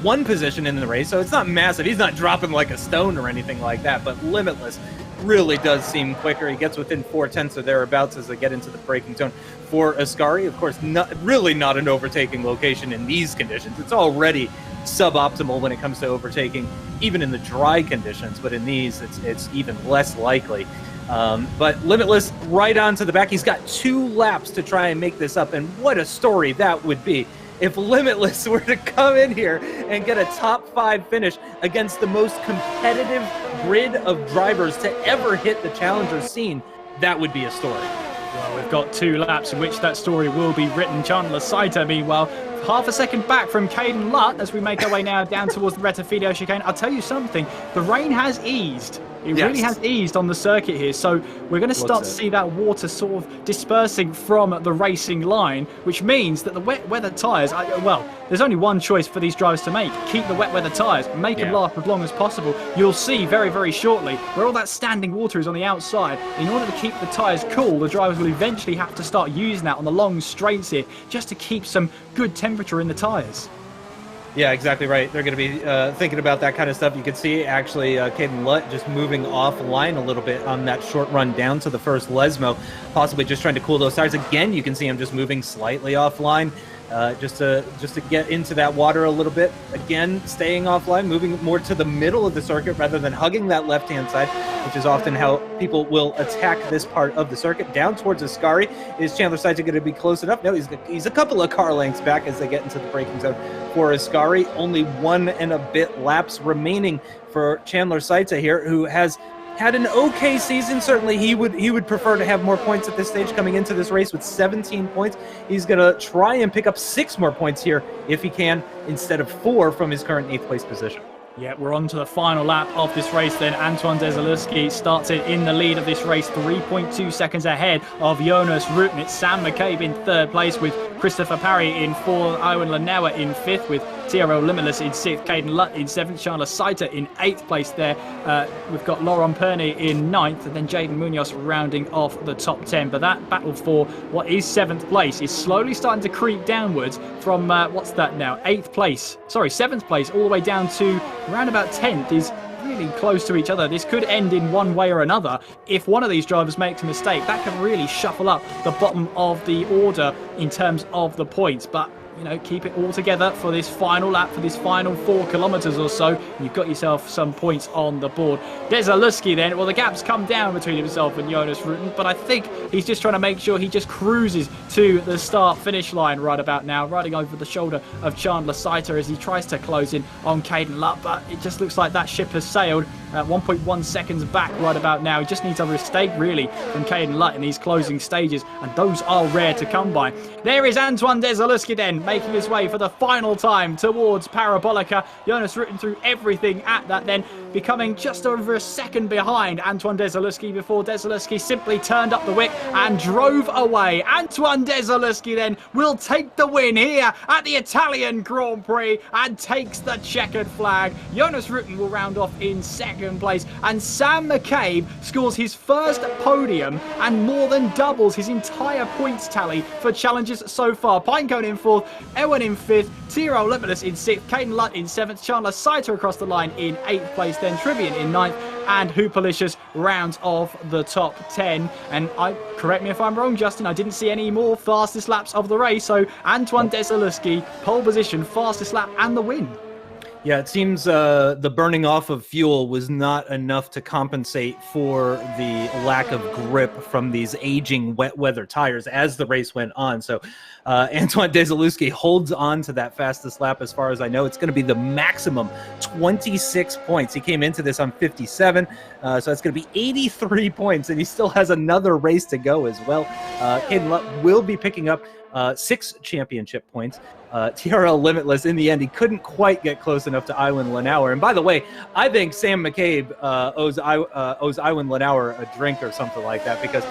one position in the race, so it's not massive. He's not dropping like a stone or anything like that, but Limitless really does seem quicker. He gets within 4/10 or thereabouts as they get into the braking zone. For Ascari, of course, really not an overtaking location in these conditions. It's already suboptimal when it comes to overtaking, even in the dry conditions, but in these, it's even less likely. But Limitless right onto the back. He's got 2 laps to try and make this up, and what a story that would be if Limitless were to come in here and get a top 5 finish against the most competitive grid of drivers to ever hit the Challenger scene. That would be a story. Well, we've got 2 laps in which that story will be written. Chandler Saito, meanwhile, half a second back from Caden Lutt as we make our way now down towards the Rettifilo chicane. I'll tell you something, the rain has eased. It really has eased on the circuit here, so we're going to start to see that water sort of dispersing from the racing line, which means that the wet weather tyres, well, there's only one choice for these drivers to make. Keep the wet weather tyres, make them last as long as possible. You'll see very, very shortly where all that standing water is on the outside. In order to keep the tyres cool, the drivers will eventually have to start using that on the long straights here, just to keep some good temperature in the tyres. Yeah, exactly right. They're going to be thinking about that kind of stuff. You can see, actually, Caden Lutt just moving offline a little bit on that short run down to the first Lesmo, possibly just trying to cool those tires. Again, you can see him just moving slightly offline, just to get into that water a little bit. Again, staying offline, moving more to the middle of the circuit rather than hugging that left-hand side, which is often how people will attack this part of the circuit. Down towards Ascari. Is Chandler Saito going to be close enough? No, he's a couple of car lengths back as they get into the braking zone for Ascari. Only 1 and a bit laps remaining for Chandler Saito here, who has had an okay season. Certainly he would prefer to have more points at this stage coming into this race with 17 points. He's going to try and pick up 6 more points here if he can, instead of 4 from his current 8th place position. Yeah, we're on to the final lap of this race then. Antoine Desaleski starts it in the lead of this race, 3.2 seconds ahead of Jonas Rutten. It's Sam McCabe in 3rd place with Christopher Parry in 4th, Owen Lanauer in 5th with Tyrrell Limitless in 6th, Caden Lutt in 7th, Chandler Saito in 8th place there. We've got Laurent Perny in 9th, and then Jaden Munoz rounding off the top 10. But that battle for what is 7th place is slowly starting to creep downwards from, what's that now, 7th place, all the way down to around about 10th is really close to each other. This could end in one way or another. If one of these drivers makes a mistake, that could really shuffle up the bottom of the order in terms of the points. But you know, keep it all together for this final lap, for this final 4 kilometers or so. You've got yourself some points on the board. Desaleski then, well, the gap's come down between himself and Jonas Rutten, but I think he's just trying to make sure he just cruises to the start-finish line right about now, riding over the shoulder of Chandler Saito as he tries to close in on Caden Lutt, but it just looks like that ship has sailed at 1.1 seconds back right about now. He just needs a mistake, really, from Caden Lutt in these closing stages, and those are rare to come by. There is Antoine Desaleski then, making his way for the final time towards Parabolica. Jonas Rutten threw everything at that then. becoming just over a second behind Antoine Desaleski before Desaleski simply turned up the wick and drove away. Antoine Desaleski then will take the win here at the Italian Grand Prix and takes the checkered flag. Jonas Rutten will round off in second place, and Sam McCabe scores his first podium and more than doubles his entire points tally for challenges so far. Pinecone in fourth, Ewan in fifth, Tiro Limitless in sixth, Caden Lutt in seventh, Chandler Saito across the line in eighth place, then Trivian in ninth, and Hoopalicious rounds off the top 10. And correct me if I'm wrong, Justin, I didn't see any more fastest laps of the race. So Antoine Desaleski, pole position, fastest lap, and the win. Yeah, it seems the burning off of fuel was not enough to compensate for the lack of grip from these aging wet weather tires as the race went on. So Antoine Desaleski holds on to that fastest lap. As far as I know, it's going to be the maximum 26 points. He came into this on 57, so that's going to be 83 points, and he still has another race to go as well. Caden Lutt will be picking up 6 championship points. TRL Limitless, in the end, he couldn't quite get close enough to Iwan Lanauer. And by the way, I think Sam McCabe owes Iwan Lanauer a drink or something like that, because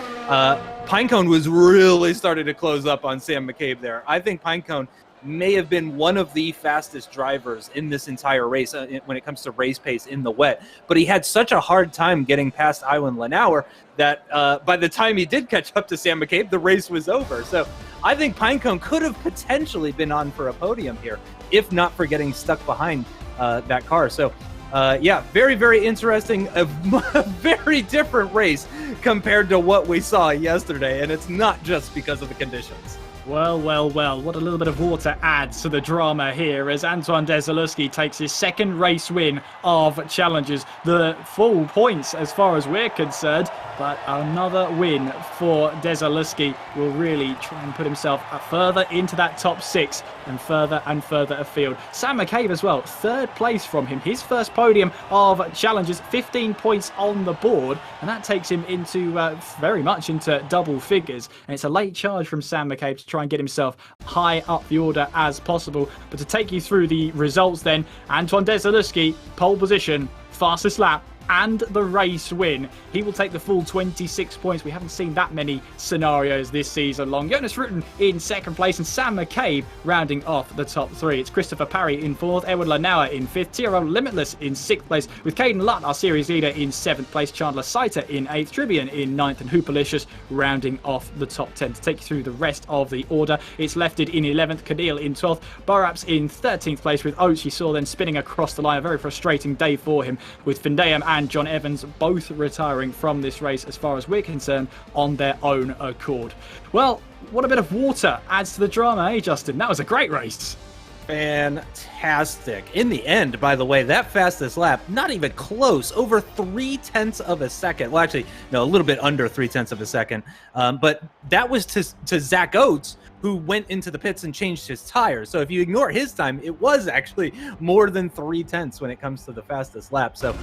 Pinecone was really starting to close up on Sam McCabe there. I think Pinecone may have been one of the fastest drivers in this entire race when it comes to race pace in the wet. But he had such a hard time getting past Iwan Lanauer that by the time he did catch up to Sam McCabe, the race was over. So I think Pinecone could have potentially been on for a podium here, if not for getting stuck behind that car. So yeah, very, very interesting. A very different race compared to what we saw yesterday. And it's not just because of the conditions. Well, what a little bit of water adds to the drama here as Antoine Desaleski takes his second race win of Challengers. The full points as far as we're concerned, but another win for Desaleski will really try and put himself further into that top 6 and further afield. Sam McCabe as well, third place from him. His first podium of Challengers, 15 points on the board, and that takes him into very much into double figures. And it's a late charge from Sam McCabe to try and get himself high up the order as possible. But to take you through the results then, Antoine Desaleski, pole position, fastest lap, and the race win. He will take the full 26 points. We haven't seen that many scenarios this season long. Jonas Rutten in second place and Sam McCabe rounding off the top 3. It's Christopher Parry in fourth, Edward Lanauer in fifth, Tiro Limitless in sixth place, with Caden Lutt, our series leader, in seventh place, Chandler Saiter in eighth, Tribian in ninth, and Hoopalicious rounding off the top 10. To take you through the rest of the order, it's Lefted in 11th, Cadil in 12th, Boraps in 13th place, with Oates, you saw then spinning across the line. A very frustrating day for him, with Findayam and John Evans both retiring from this race as far as we're concerned on their own accord. Well, what a bit of water adds to the drama, eh, Justin? That was a great race. Fantastic. In the end, by the way, that fastest lap, not even close, over 0.3 of a second. Well, actually, no, a little bit under 0.3 of a second. But that was to Zach Oates, who went into the pits and changed his tires. So if you ignore his time, it was actually more than 0.3 when it comes to the fastest lap. So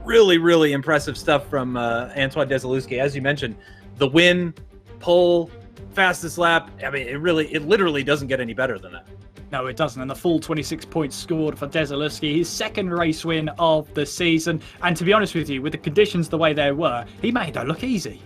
really, really impressive stuff from Antoine Desaleski. As you mentioned, the win, pole, fastest lap. I mean, it literally doesn't get any better than that. No, it doesn't. And the full 26 points scored for Desaleski, his second race win of the season. And to be honest with you, with the conditions the way they were, he made it look easy.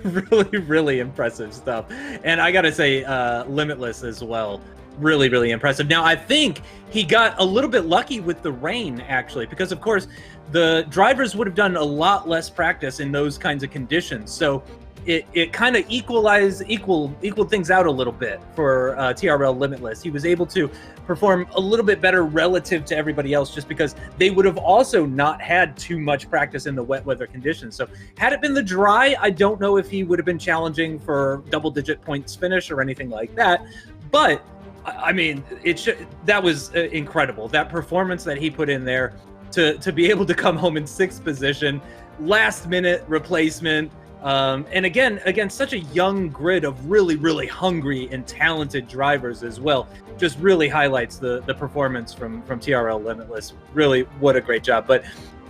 Really, really impressive stuff. And I got to say, Limitless as well. Really, really impressive. Now, I think he got a little bit lucky with the rain, actually, because, of course, the drivers would have done a lot less practice in those kinds of conditions. So it kind of equaled things out a little bit for TRL Limitless. He was able to perform a little bit better relative to everybody else just because they would have also not had too much practice in the wet weather conditions. So had it been the dry, I don't know if he would have been challenging for double-digit points finish or anything like that. But I mean, that was incredible. That performance that he put in there to be able to come home in 6th position, last-minute replacement, and again, such a young grid of really, really hungry and talented drivers as well. Just really highlights the performance from TRL Limitless. Really, what a great job. But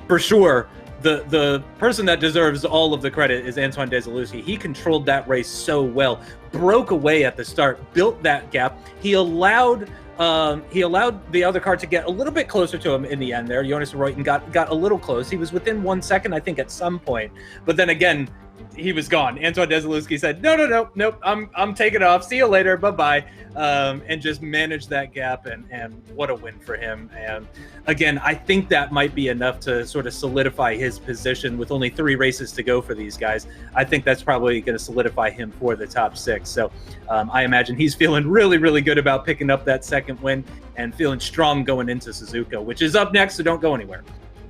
for sure, the person that deserves all of the credit is Antoine Desaleski. He controlled that race so well. broke away at the start, built that gap. He allowed the other car to get a little bit closer to him in the end there. Jonas Reuten got a little close. He was within 1 second, I think, at some point. But then again, he was gone. Antoine Desaleski said, nope, I'm taking off. See you later. Bye-bye. And just managed that gap, and what a win for him. And again, I think that might be enough to sort of solidify his position with only 3 races to go for these guys. I think that's probably going to solidify him for the top 6. So I imagine he's feeling really, really good about picking up that second win and feeling strong going into Suzuka, which is up next, so don't go anywhere.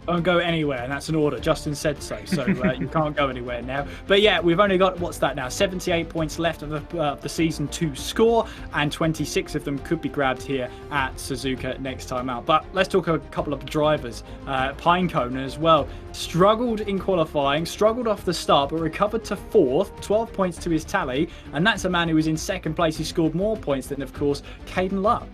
Don't go anywhere, and that's an order. Justin said so, so you can't go anywhere now. But yeah, we've only got, what's that now, 78 points left of the season to score, and 26 of them could be grabbed here at Suzuka next time out. But let's talk a couple of drivers. Pinecone as well struggled in qualifying, struggled off the start, but recovered to 4th, 12 points to his tally, and that's a man who was in 2nd place. He scored more points than, of course, Caden Lutt.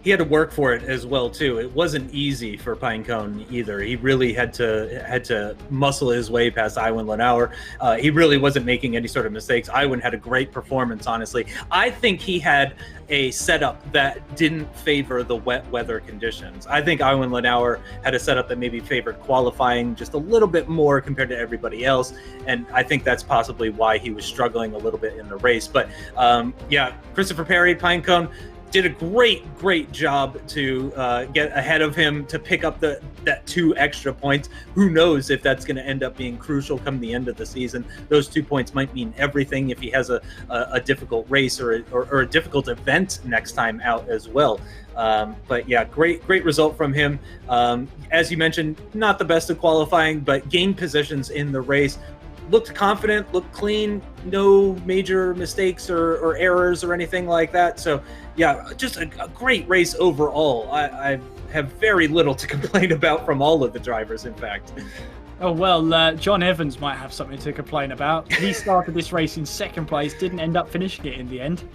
He had to work for it as well too. It wasn't easy for Pinecone either. He really had to muscle his way past Iwan Lanauer. He really wasn't making any sort of mistakes. Iwan had a great performance, honestly. I think he had a setup that didn't favor the wet weather conditions. I think Iwan Lanauer had a setup that maybe favored qualifying just a little bit more compared to everybody else, and I think that's possibly why he was struggling a little bit in the race. But yeah, Christopher Perry, Pinecone, did a great job to get ahead of him to pick up that 2 extra points. Who knows if that's going to end up being crucial come the end of the season. Those 2 points might mean everything if he has a difficult race or a difficult event next time out as well. But yeah, great result from him. As you mentioned, not the best of qualifying, but gained positions in the race. Looked confident, looked clean, no major mistakes or errors or anything like that. So yeah, just a great race overall. I have very little to complain about from all of the drivers, in fact. Oh, well, John Evans might have something to complain about. He started this race in 2nd place, didn't end up finishing it in the end.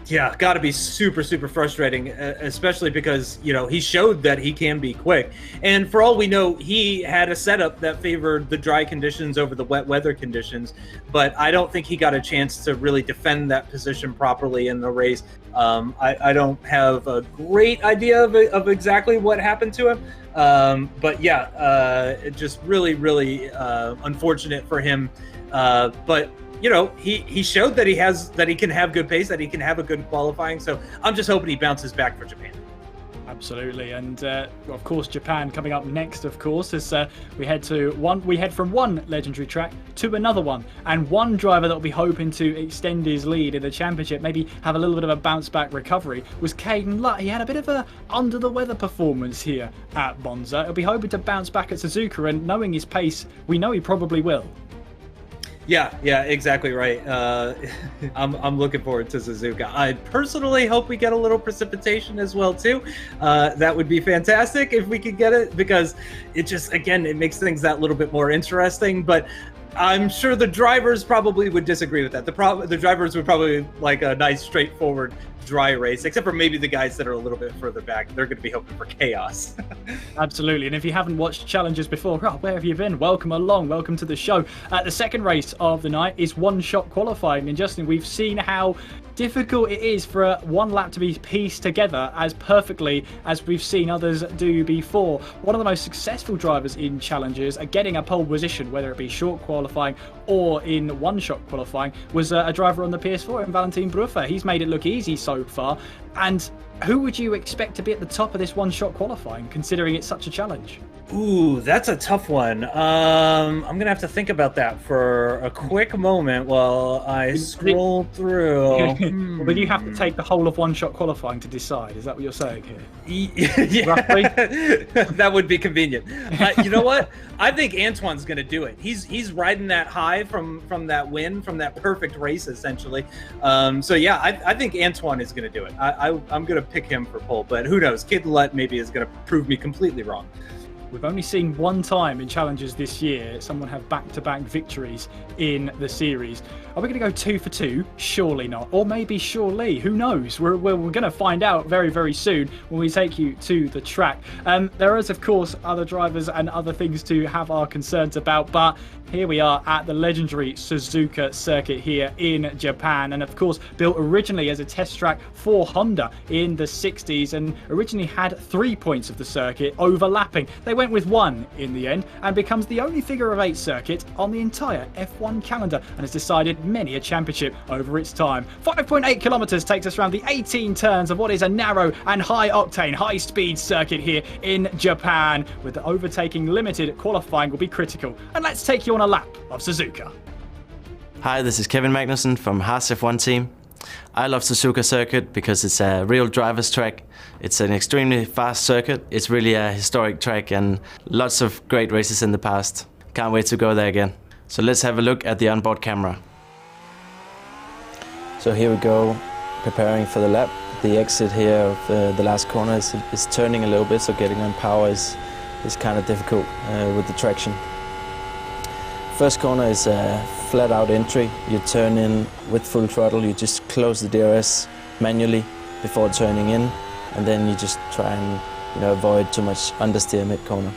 Yeah, got to be super frustrating, especially because, you know, he showed that he can be quick. And for all we know, he had a setup that favored the dry conditions over the wet weather conditions, but I don't think he got a chance to really defend that position properly in the race. I don't have a great idea of exactly what happened to him. But yeah, just really unfortunate for him. But you know, he showed that he can have good pace, that he can have a good qualifying. So I'm just hoping he bounces back for Japan. Absolutely, and of course Japan coming up next. Of course, as we head from one legendary track to another one, and one driver that will be hoping to extend his lead in the championship, maybe have a little bit of a bounce back recovery, was Caden Lutt. He had a bit of a under the weather performance here at Monza. He'll be hoping to bounce back at Suzuka, and knowing his pace, we know he probably will. Yeah, exactly right. I'm looking forward to Suzuka. I personally hope we get a little precipitation as well too. That would be fantastic if we could get it, because it just, again, it makes things that little bit more interesting. But I'm sure the drivers probably would disagree with that. The drivers would probably like a nice, straightforward, dry race, except for maybe the guys that are a little bit further back. They're going to be hoping for chaos. Absolutely. And if you haven't watched Challengers before, where have you been? Welcome along. Welcome to the show. The second race of the night is one-shot qualifying. And Justin, we've seen how difficult it is for one lap to be pieced together as perfectly as we've seen others do before. One of the most successful drivers in Challengers are getting a pole position, whether it be short qualifying or in one-shot qualifying, was a driver on the PS4 in Valentine Bruffer. He's made it look easy so far. And who would you expect to be at the top of this one-shot qualifying, considering it's such a challenge? Ooh, that's a tough one. I'm going to have to think about that for a quick moment while I scroll through. But you have to take the whole of one-shot qualifying to decide. Is that what you're saying here? Yeah, roughly? That would be convenient. You know what? I think Antoine's going to do it. He's riding that high from that win, from that perfect race, essentially. So yeah, I think Antoine is going to do it. I'm going to pick him for pole, but who knows? Caden Lutt maybe is going to prove me completely wrong. We've only seen one time in challenges this year someone have back-to-back victories in the series. Are we going to go 2 for 2? Surely not. Or maybe surely. Who knows? We're going to find out very, very soon when we take you to the track. There is, of course, other drivers and other things to have our concerns about, but here we are at the legendary Suzuka Circuit here in Japan, and of course built originally as a test track for Honda in the 60s, and originally had 3 points of the circuit overlapping. They went with 1 in the end, and becomes the only figure of 8 circuit on the entire F1 calendar, and has decided many a championship over its time. 5.8 kilometers takes us around the 18 turns of what is a narrow and high octane, high speed circuit here in Japan, with the overtaking limited. Qualifying will be critical, and let's take you on a lap of Suzuka. Hi, this is Kevin Magnussen from Haas F1 team. I love Suzuka Circuit because it's a real driver's track. It's an extremely fast circuit. It's really a historic track and lots of great races in the past. Can't wait to go there again. So let's have a look at the onboard camera. So here we go, preparing for the lap. The exit here of the last corner is turning a little bit, so getting on power is kind of difficult with the traction. First corner is a flat out entry. You turn in with full throttle, you just close the DRS manually before turning in, and then you just try and avoid too much understeer mid corner.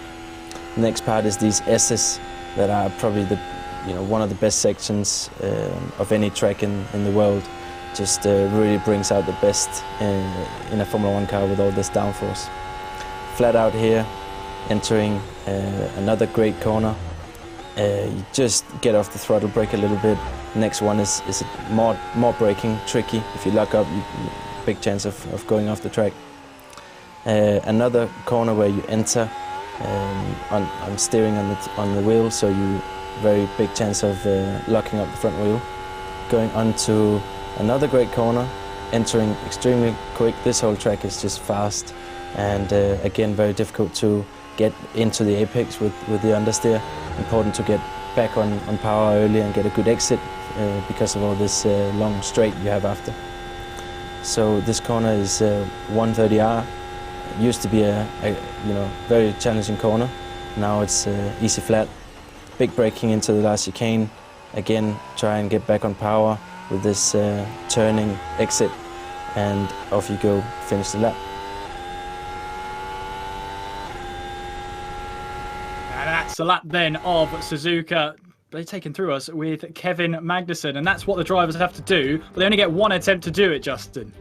The next part is these S's that are probably one of the best sections of any track in the world. Just really brings out the best in a Formula 1 car with all this downforce. Flat out here, entering another great corner. You just get off the throttle, brake a little bit. Next one is more braking, tricky. If you lock up, big chance of going off the track. Another corner where you enter on steering on the wheel, so you very big chance of locking up the front wheel. Going on to another great corner, entering extremely quick. This whole track is just fast, and again very difficult to get into the apex with the understeer. Important to get back on power early and get a good exit because of all this long straight you have after. So this corner is 130R. It used to be a very challenging corner. Now it's easy flat. Big braking into the last chicane. Again, try and get back on power with this turning exit, and off you go, finish the lap. That's the lap then of Suzuka. They've taken through us with Kevin Magnussen, and that's what the drivers have to do, but they only get 1 attempt to do it, Justin.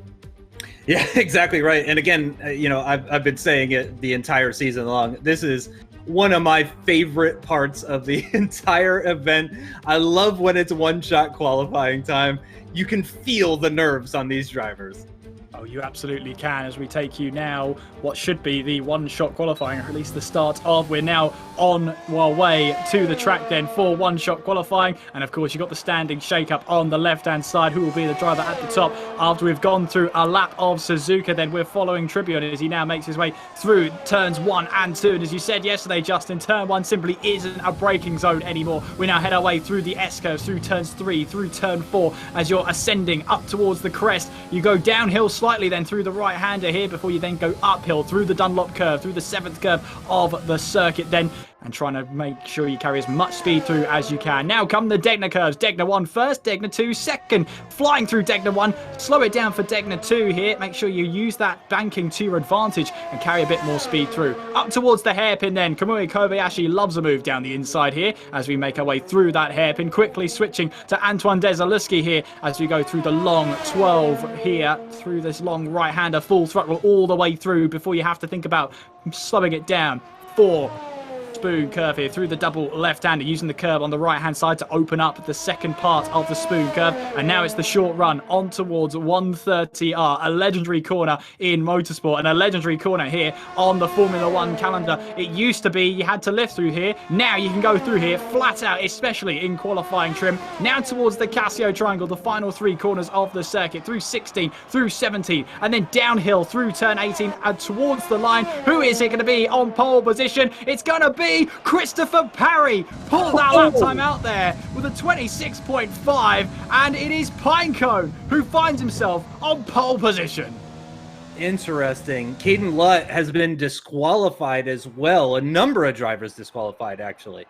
Yeah, exactly right. And again, I've been saying it the entire season long. This is one of my favorite parts of the entire event. I love when it's one-shot qualifying time. You can feel the nerves on these drivers. Oh, you absolutely can, as we take you now what should be the one-shot qualifying, or at least the start of. We're now on our way to the track then for one-shot qualifying, and of course you've got the standing shake-up on the left-hand side. Who will be the driver at the top after we've gone through a lap of Suzuka? Then we're following Tribune as he now makes his way through turns 1 and 2, and as you said yesterday, Justin, turn 1 simply isn't a braking zone anymore. We now head our way through the S-curves, through turns 3, through turn 4. As you're ascending up towards the crest, you go downhill slightly then through the right-hander here before you then go uphill through the Dunlop curve, through the 7th curve of the circuit then, and trying to make sure you carry as much speed through as you can. Now come the Degner curves. Degner 1 first, Degner 2 second. Flying through Degner 1. Slow it down for Degner 2 here. Make sure you use that banking to your advantage and carry a bit more speed through. Up towards the hairpin then. Kamui Kobayashi loves a move down the inside here as we make our way through that hairpin. Quickly switching to Antoine Desaleski here as we go through the long 12 here, through this long right-hander, full throttle all the way through before you have to think about slowing it down. 4. Spoon curve here through the double left-hander, using the curve on the right-hand side to open up the second part of the spoon curve. And now it's the short run on towards 130R, a legendary corner in motorsport and a legendary corner here on the Formula 1 calendar. It used to be you had to lift through here. Now you can go through here flat out, especially in qualifying trim. Now towards the Casio Triangle, the final 3 corners of the circuit, through 16, through 17, and then downhill through turn 18 and towards the line. Who is it going to be on pole position? It's going to be Christopher Parry. Pulled that lap time out there with a 26.5, and it is Pinecone who finds himself on pole position. Interesting. Caden Lutt has been disqualified as well. A number of drivers disqualified, actually.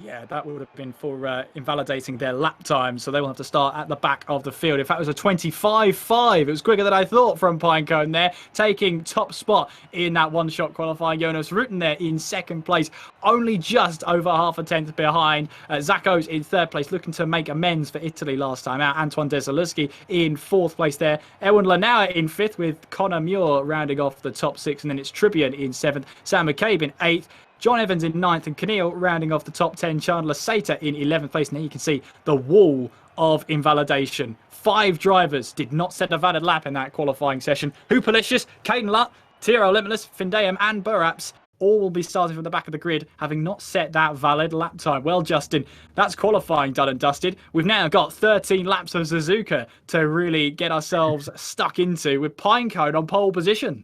Yeah, that would have been for invalidating their lap time, so they will have to start at the back of the field. In fact, it was a 25.5. It was quicker than I thought from Pinecone there, taking top spot in that one-shot qualifying. Jonas Rutten there in second place, only just over half a tenth behind. Zacco's in third place, looking to make amends for Italy last time out. Antoine Desaleski in fourth place there. Erwin Lanauer in fifth, with Conor Muir rounding off the top six, and then it's Tribbian in seventh, Sam McCabe in eighth, John Evans in 9th, and Keneal rounding off the top 10. Chandler Sater in 11th place. Now you can see the wall of invalidation. 5 drivers did not set a valid lap in that qualifying session. Hoopalicious, Caden Lutt, Tiro Limitless, Findayam and Burraps all will be starting from the back of the grid, having not set that valid lap time. Well, Justin, that's qualifying done and dusted. We've now got 13 laps of Suzuka to really get ourselves stuck into, with Pinecone on pole position.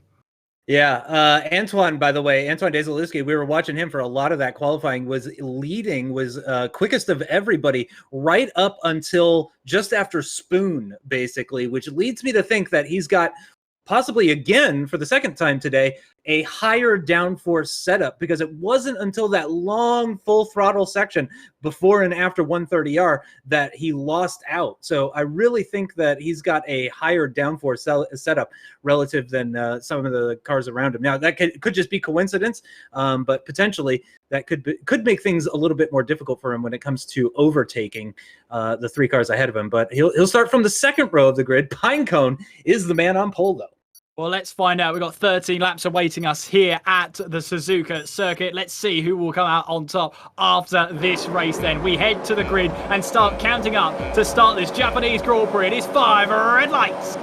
Yeah, Antoine, by the way, Antoine Desaleski, we were watching him for a lot of that qualifying, was leading, was quickest of everybody right up until just after Spoon, basically, which leads me to think that he's got possibly again for the second time today a higher downforce setup, because it wasn't until that long full throttle section before and after 130R that he lost out. So I really think that he's got a higher downforce setup relative than some of the cars around him. Now that could just be coincidence, but potentially that could make things a little bit more difficult for him when it comes to overtaking the 3 cars ahead of him. But he'll start from the second row of the grid. Pinecone is the man on pole, though. Well, let's find out. We've got 13 laps awaiting us here at the Suzuka Circuit. Let's see who will come out on top after this race then. We head to the grid and start counting up to start this Japanese Grand Prix. It is 5 red lights.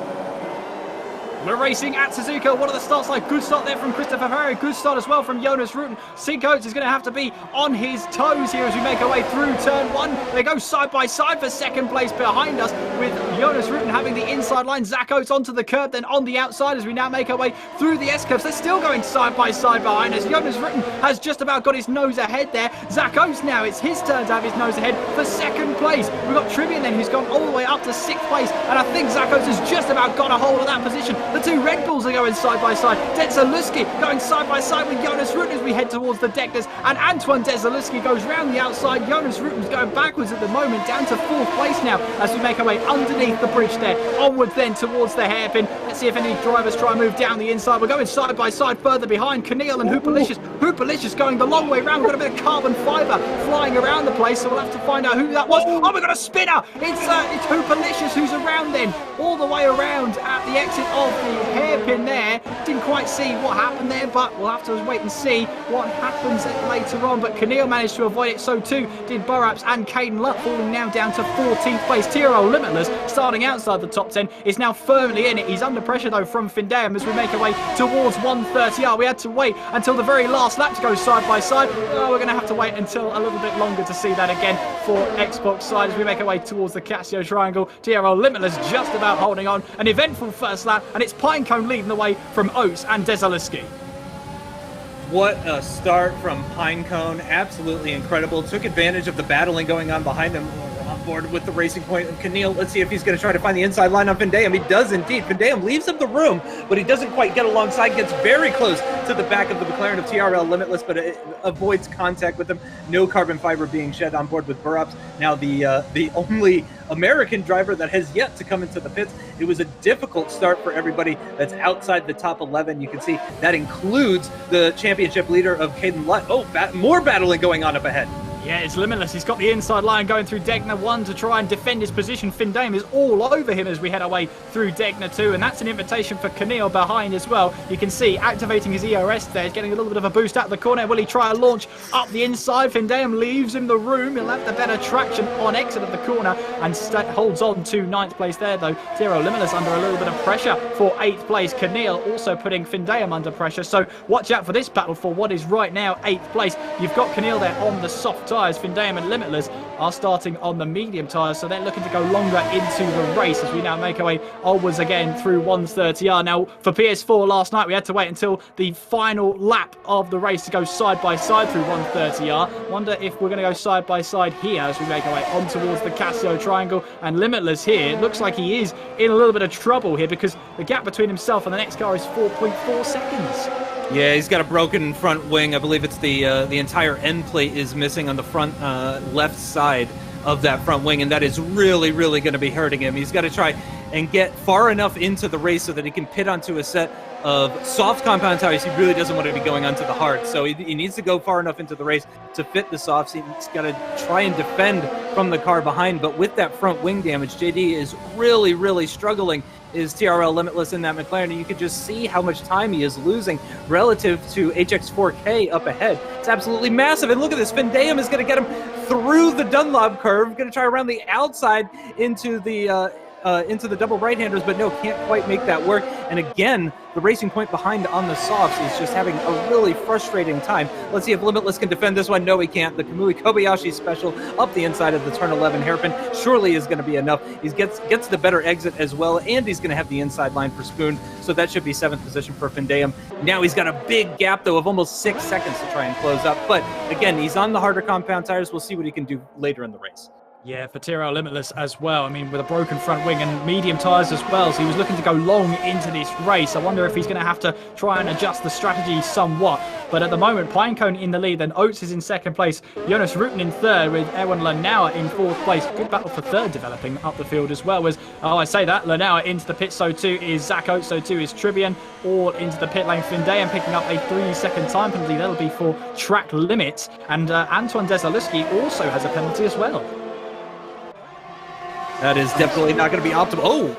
We're racing at Suzuka. What are the starts like? Good start there from Christopher Ferrari. Good start as well from Jonas Rutten. Sincoats is going to have to be on his toes here as we make our way through turn 1. They go side by side for second place behind us, with Jonas Rutten having the inside line. Zacco's onto the curb, then on the outside as we now make our way through the S-curves. They're still going side by side behind us. Jonas Rutten has just about got his nose ahead there. Zacco's now, it's his turn to have his nose ahead for second place. We've got Tribbian then, who's gone all the way up to 6th place, and I think Zacco's has just about got a hold of that position. The 2 Red Bulls are going side by side. Desaleski going side by side with Jonas Rutten as we head towards the Deckers, and Antoine Desaleski goes round the outside. Jonas Rutten's going backwards at the moment, down to 4th place now as we make our way underneath the bridge there. Onwards then towards the hairpin. Let's see if any drivers try and move down the inside. We're going side by side further behind Keneal and Hoopalicious. Hoopalicious going the long way round. We've got a bit of carbon fibre flying around the place, so we'll have to find out who that was. Oh, we've got a spinner. It's Hoopalicious who's around then, all the way around at the exit of the hairpin there. Didn't quite see what happened there, but we'll have to wait and see what happens later on. But Keneal managed to avoid it, so too did Burraps and Caden Lutt, falling now down to 14th place. Tiro Limitless, starting outside the top 10, is now firmly in it. He's under pressure though from Findayam as we make our way towards 130R. We had to wait until the very last lap to go side by side. Oh, we're going to have to wait until a little bit longer to see that again for Xbox side as we make our way towards the Casio Triangle. Tiro Limitless just about holding on. An eventful first lap, and it's Pinecone leading the way from Oates and Desaleski. What a start from Pinecone. Absolutely incredible. Took advantage of the battling going on behind him. On board with the Racing Point of Keneal. Let's see if he's going to try to find the inside line on Findayam. He does indeed. Findayam leaves him the room, but he doesn't quite get alongside. Gets very close to the back of the McLaren of TRL Limitless, but it avoids contact with him. No carbon fiber being shed on board with Burraps. Now the only American driver that has yet to come into the pits. It was a difficult start for everybody that's outside the top 11. You can see that includes the championship leader of Caden Lutt. Oh, more battling going on up ahead. Yeah, it's Limitless. He's got the inside line going through Degner 1 to try and defend his position. Findayam is all over him as we head our way through Degner 2, and that's an invitation for Keneal behind as well. You can see activating his ERS there. He's getting a little bit of a boost out of the corner. Will he try a launch up the inside? Findayam leaves him the room. He'll have the better traction on exit of the corner and holds on to 9th place there, though. Zero Limitless under a little bit of pressure for 8th place. Keneal also putting Findayam under pressure. So watch out for this battle for what is right now 8th place. You've got Keneal there on the soft tyres. Findayam and Limitless are starting on the medium tyres, so they're looking to go longer into the race as we now make our way onwards again through 130R. Now, for PS4 last night, we had to wait until the final lap of the race to go side by side through 130R. Wonder if we're going to go side by side here as we make our way on towards the Casio Triangle. And Limitless here, it looks like he is in a little bit of trouble here because the gap between himself and the next car is 4.4 seconds. Yeah, he's got a broken front wing. I believe it's the entire end plate is missing on the front left side of that front wing, and that is really, really going to be hurting him. He's got to try and get far enough into the race so that he can pit onto a set of soft compound tires. He really doesn't want to be going onto the hard, so he needs to go far enough into the race to fit the softs. He's got to try and defend from the car behind, but with that front wing damage, JD is really, really struggling. Is TRL Limitless in that McLaren, and you could just see how much time he is losing relative to HX4K up ahead. It's absolutely massive, and look at this. Findayam is going to get him through the Dunlop curve, going to try around the outside into the double right-handers, but no, can't quite make that work. And again, the Racing Point behind on the softs is just having a really frustrating time. Let's see if Limitless can defend this one. No, he can't. The Kamui Kobayashi special up the inside of the turn 11 hairpin surely is going to be enough. He gets the better exit as well, and he's going to have the inside line for Spoon, so that should be 7th position for Findayam. Now he's got a big gap, though, of almost 6 seconds to try and close up. But again, he's on the harder compound tires. We'll see what he can do later in the race. Yeah, for TRL Limitless as well. I mean, with a broken front wing and medium tyres as well, so he was looking to go long into this race. I wonder if he's going to have to try and adjust the strategy somewhat. But at the moment, Pinecone in the lead, then Oates is in second place, Jonas Rutten in third, with Erwin Lanauer in fourth place. Good battle for third developing up the field as well. I say that, Lanauer into the pit, so too is Zach Oates, so too is Tribian, all into the pit lane. Findayam picking up a 3-second time penalty. That'll be for track limits. And Antoine Desaleski also has a penalty as well. That is definitely not going to be optimal. Oh,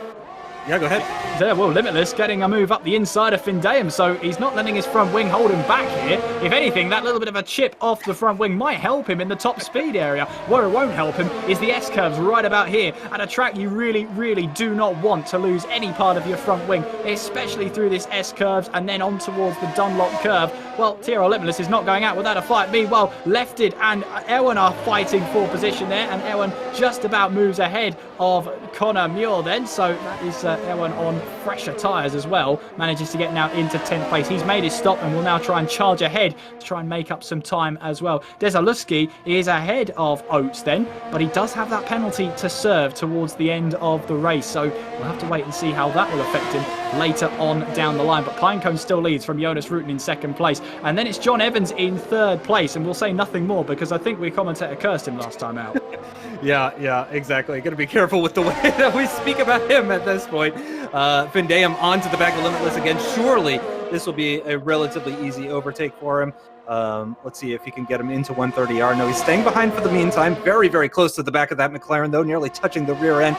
yeah, go ahead. There, well, Limitless getting a move up the inside of Findayam, so he's not letting his front wing hold him back here. If anything, that little bit of a chip off the front wing might help him in the top speed area. Where it won't help him is the S-curves right about here. At a track you really, really do not want to lose any part of your front wing, especially through this S-curves and then on towards the Dunlop curve. Well, TRL Limitless is not going out without a fight. Meanwhile, Lefted and Erwin are fighting for position there, and Erwin just about moves ahead of Conor Muir then, so that is Erwin on fresher tyres as well, manages to get now into 10th place. He's made his stop and will now try and charge ahead to try and make up some time as well. Desaleski is ahead of Oates then, but he does have that penalty to serve towards the end of the race, so we'll have to wait and see how that will affect him later on down the line. But Pinecone still leads from Jonas Rutten in second place, and then it's John Evans in third place, and we'll say nothing more because I think we commentator cursed him last time out. Yeah, exactly. Got to be careful with the way that we speak about him at this point. Findayam onto the back of Limitless again. Surely this will be a relatively easy overtake for him. Let's see if he can get him into 130R. No, he's staying behind for the meantime. Very, very close to the back of that McLaren, though, nearly touching the rear end.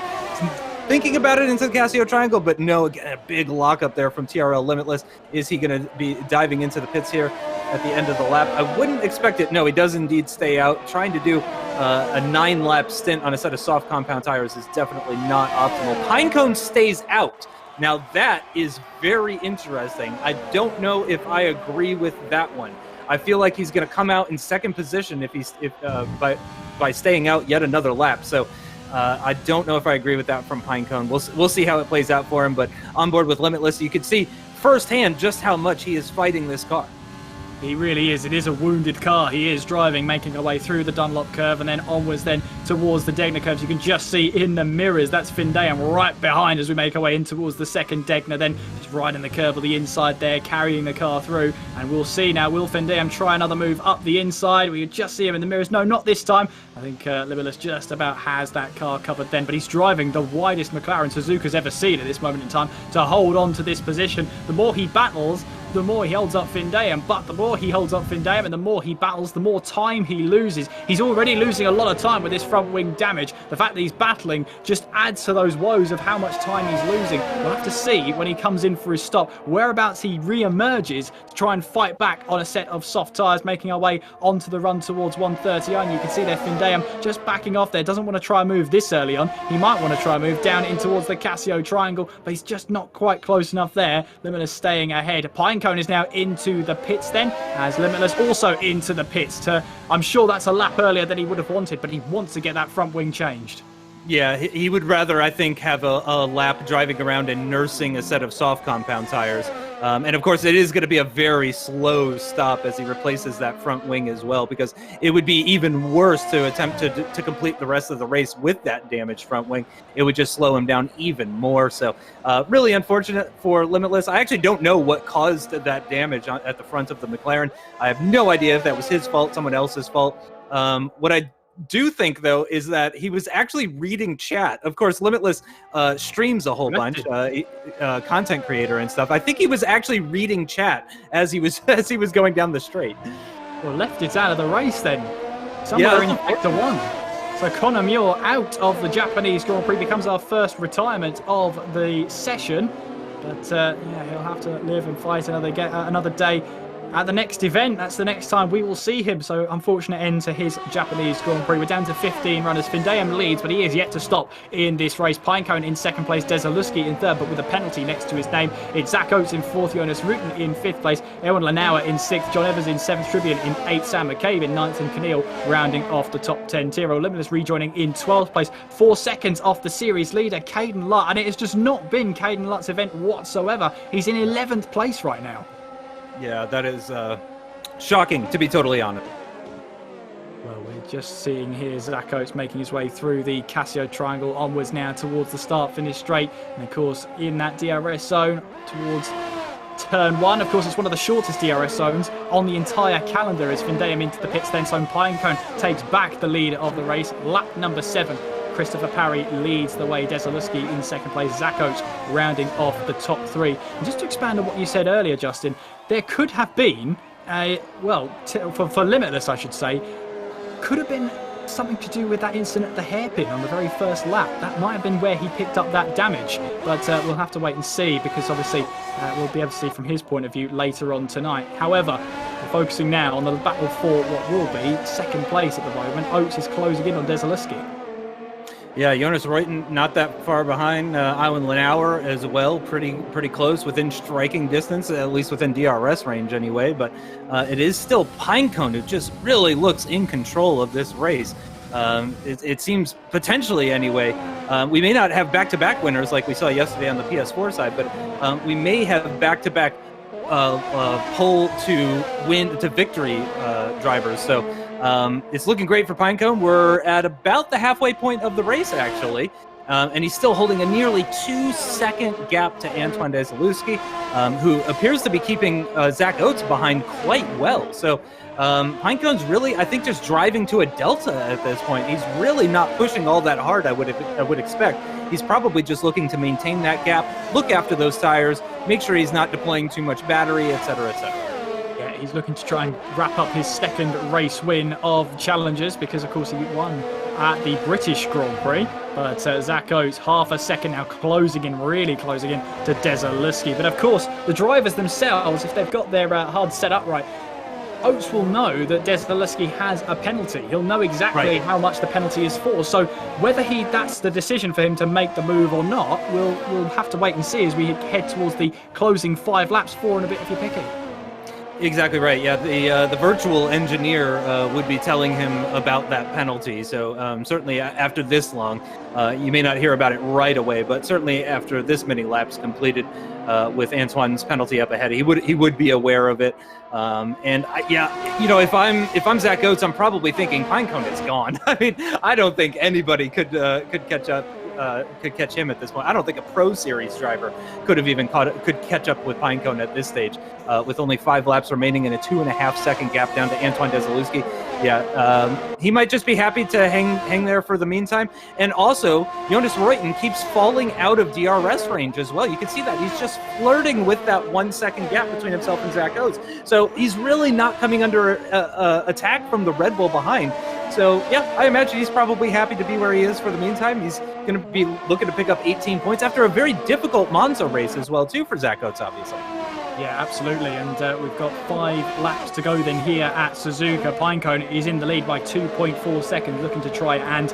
Thinking about it into the Casio Triangle, but no, again, a big lockup there from TRL Limitless. Is he going to be diving into the pits here at the end of the lap? I wouldn't expect it. No, he does indeed stay out. Trying to do a 9-lap stint on a set of soft compound tires is definitely not optimal. Pinecone stays out. Now, that is very interesting. I don't know if I agree with that one. I feel like he's going to come out in second position by staying out yet another lap. So I don't know if I agree with that from Pinecone. We'll see how it plays out for him, but on board with Limitless, you can see firsthand just how much he is fighting this car. He really is. It is a wounded car. He is driving, making our way through the Dunlop curve and then onwards then towards the Degner curves. You can just see in the mirrors, that's Findayam right behind as we make our way in towards the second Degner, then just riding the curve on the inside there, carrying the car through. And we'll see now, will Findayam try another move up the inside? We just see him in the mirrors. No, not this time. I think Limitless just about has that car covered then, but he's driving the widest McLaren Suzuka's ever seen at this moment in time to hold on to this position. The more he battles, the more he holds up Findayam, but the more he holds up Findayam and the more he battles, the more time he loses. He's already losing a lot of time with this front wing damage. The fact that he's battling just adds to those woes of how much time he's losing. We'll have to see when he comes in for his stop whereabouts he re-emerges to try and fight back on a set of soft tyres, making our way onto the run towards 130. And you can see there Findayam just backing off there, doesn't want to try and move this early on. He might want to try and move down in towards the Casio Triangle, but he's just not quite close enough there. Limitless staying ahead. Pinecone Pinecone is now into the pits then, as Limitless also into the pits. I'm sure that's a lap earlier than he would have wanted, but he wants to get that front wing changed. Yeah, he would rather, I think, have a lap driving around and nursing a set of soft compound tires. And of course, it is going to be a very slow stop as he replaces that front wing as well, because it would be even worse to attempt to complete the rest of the race with that damaged front wing. It would just slow him down even more. So really unfortunate for Limitless. I actually don't know what caused that damage at the front of the McLaren. I have no idea if that was his fault, someone else's fault. What I do think, though, is that he was actually reading chat. Of course, Limitless streams a whole bunch, content creator and stuff. I think he was actually reading chat as he was going down the straight. Well, left it out of the race then. Somewhere in Sector 1. So Conor Muir out of the Japanese Grand Prix becomes our first retirement of the session. But yeah, he'll have to live and fight another day at the next event. That's the next time we will see him. So unfortunate end to his Japanese Grand Prix. We're down to 15 runners. Findayam leads, but he is yet to stop in this race. Pinecone in second place, Desaleski in third, but with a penalty next to his name. It's Zach Oates in fourth, Jonas Rutten in fifth place, Erwin Lanauer in sixth, John Evers in seventh, Tribune in eighth, Sam McCabe in ninth, and Keneal rounding off the top 10. Tiro Limitless rejoining in 12th place, 4 seconds off the series leader, Caden Lutt, and it has just not been Caden Lutt's event whatsoever. He's in 11th place right now. Yeah, that is shocking, to be totally honest. Well, we're just seeing here Zach Oates making his way through the Casio Triangle onwards now towards the start-finish straight. And, of course, in that DRS zone towards Turn 1. Of course, it's one of the shortest DRS zones on the entire calendar as Findayam into the pits then. So Pinecone takes back the lead of the race. Lap number 7. Christopher Parry leads the way. Desaleski in second place. Zach Oates rounding off the top 3. And just to expand on what you said earlier, Justin, there could have been for Limitless, I should say, could have been something to do with that incident at the hairpin on the very first lap. That might have been where he picked up that damage, but we'll have to wait and see, because obviously we'll be able to see from his point of view later on tonight. However, we're focusing now on the battle for what will be second place at the moment. Oates is closing in on Desaleski. Yeah, Jonas Rutten not that far behind. Erwin Lanauer as well, pretty close, within striking distance, at least within DRS range anyway. But it is still Pinecone who just really looks in control of this race. It seems potentially anyway. We may not have back-to-back winners like we saw yesterday on the PS4 side, but we may have back-to-back pole to win to victory drivers. So it's looking great for Pinecone. We're at about the halfway point of the race, actually. And he's still holding a nearly 2-second gap to Antoine Desaleski, who appears to be keeping Zach Oates behind quite well. So Pinecone's really, I think, just driving to a delta at this point. He's really not pushing all that hard, I would expect. He's probably just looking to maintain that gap, look after those tires, make sure he's not deploying too much battery, etc., etc. He's looking to try and wrap up his second race win of Challengers, because of course he won at the British Grand Prix. But Zach Oates, half a second now, really closing in to Desaleski. But of course, the drivers themselves, if they've got their hard set up right, Oates will know that Desaleski has a penalty. He'll know exactly how much the penalty is for. So whether that's the decision for him to make the move or not, we'll have to wait and see as we head towards the closing 5 laps, 4 and a bit if you're picking. Exactly right. Yeah, the virtual engineer would be telling him about that penalty. So certainly after this long, you may not hear about it right away, but certainly after this many laps completed with Antoine's penalty up ahead, he would be aware of it. If I'm Zach Oates, I'm probably thinking Pinecone is gone. I mean, I don't think anybody could catch up. Could catch him at this point. I don't think a Pro Series driver could catch up with Pinecone at this stage, with only 5 laps remaining and a 2.5-second gap down to Antoine Desaleski. Yeah, he might just be happy to hang there for the meantime. And also, Jonas Rutten keeps falling out of DRS range as well. You can see that he's just flirting with that 1-second gap between himself and Zach Oates. So he's really not coming under attack from the Red Bull behind. So, yeah, I imagine he's probably happy to be where he is for the meantime. He's going to be looking to pick up 18 points after a very difficult Monza race as well, too, for Zach Oates, obviously. Yeah, absolutely. And we've got 5 laps to go then here at Suzuka. Pinecone is in the lead by 2.4 seconds, looking to try and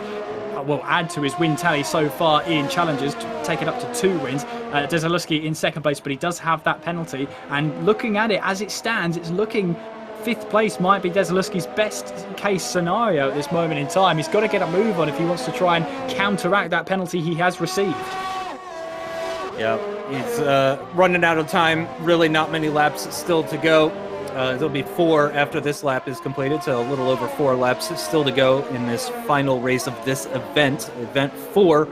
will add to his win tally so far in Challengers, take it up to 2 wins. Desaleski in second place, but he does have that penalty. And looking at it as it stands, it's looking 5th place might be Desaleski's best case scenario at this moment in time. He's got to get a move on if he wants to try and counteract that penalty he has received. Yeah, he's running out of time. Really not many laps still to go. There'll be 4 after this lap is completed, so a little over 4 laps still to go in this final race of this event, event 4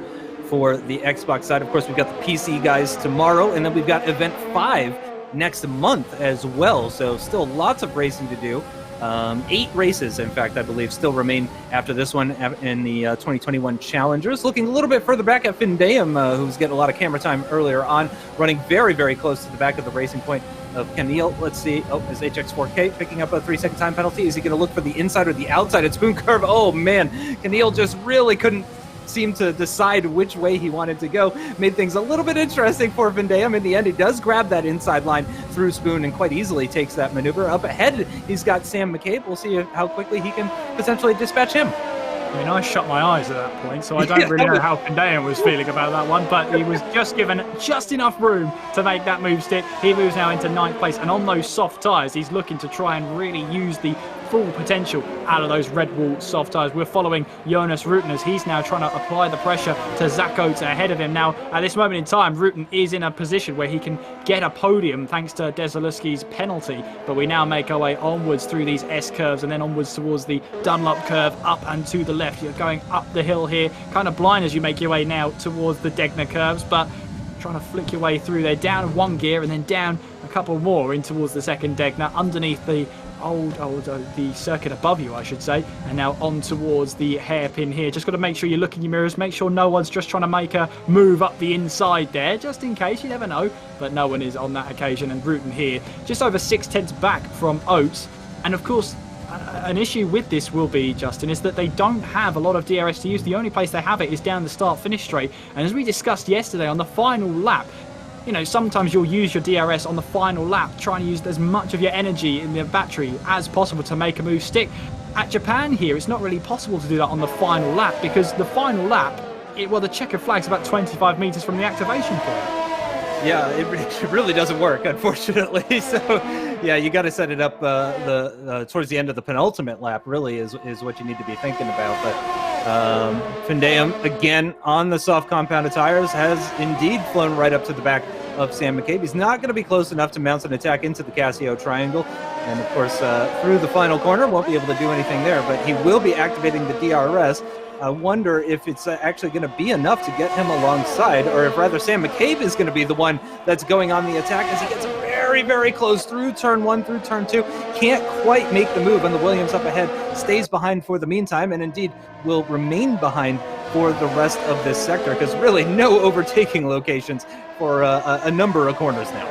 for the Xbox side. Of course, we've got the PC guys tomorrow, and then we've got event 5 next month as well, so still lots of racing to do. 8 races, in fact, I believe, still remain after this one in the 2021 Challengers. Looking a little bit further back at Findayam, who's getting a lot of camera time earlier on, running very, very close to the back of the racing point of Camille. Let's see. Oh, is HX4K picking up a 3-second time penalty? Is he going to look for the inside or the outside at Spoon Curve? Oh, man. Camille just really couldn't seem to decide which way he wanted to go. Made things a little bit interesting for Vindayam. In the end, he does grab that inside line through Spoon and quite easily takes that maneuver. Up ahead, he's got Sam McCabe. We'll see how quickly he can potentially dispatch him. I mean, I shut my eyes at that point, so I don't really know how Findayam was feeling about that one, but he was just given just enough room to make that move stick. He moves now into 9th place, and on those soft tyres, he's looking to try and really use the full potential out of those Red Wall soft tyres. We're following Jonas Rutten as he's now trying to apply the pressure to Zach Oates ahead of him. Now, at this moment in time, Rutten is in a position where he can get a podium thanks to Desaleski's penalty, but we now make our way onwards through these S-curves and then onwards towards the Dunlop curve, up and to the left. You're going up the hill here, kind of blind as you make your way now towards the Degner curves, but trying to flick your way through there, down 1 gear and then down a couple more in towards the second Degner, underneath the the circuit above you, I should say, and now on towards the hairpin here. Just got to make sure you look in your mirrors, make sure no one's just trying to make a move up the inside there, just in case, you never know, but no one is on that occasion. And Rutten here, just over 6/10 back from Oates. And of course, an issue with this will be, Justin, is that they don't have a lot of DRS to use. The only place they have it is down the start-finish straight. And as we discussed yesterday on the final lap, you know, sometimes you'll use your DRS on the final lap, trying to use as much of your energy in the battery as possible to make a move stick. At Japan here, it's not really possible to do that on the final lap, because the final lap, the checkered flag's about 25 meters from the activation point. Yeah, it really doesn't work, unfortunately. So, yeah, you got to set it up towards the end of the penultimate lap, really, is what you need to be thinking about. But Findayam, again, on the soft compounded tires, has indeed flown right up to the back of Sam McCabe. He's not going to be close enough to mount an attack into the Casio triangle. And, of course, through the final corner, won't be able to do anything there. But he will be activating the DRS. I wonder if it's actually going to be enough to get him alongside, or if rather Sam McCabe is going to be the one that's going on the attack as he gets very, very close through turn 1, through turn 2. Can't quite make the move, and the Williams up ahead stays behind for the meantime, and indeed will remain behind for the rest of this sector, because really no overtaking locations for a number of corners now.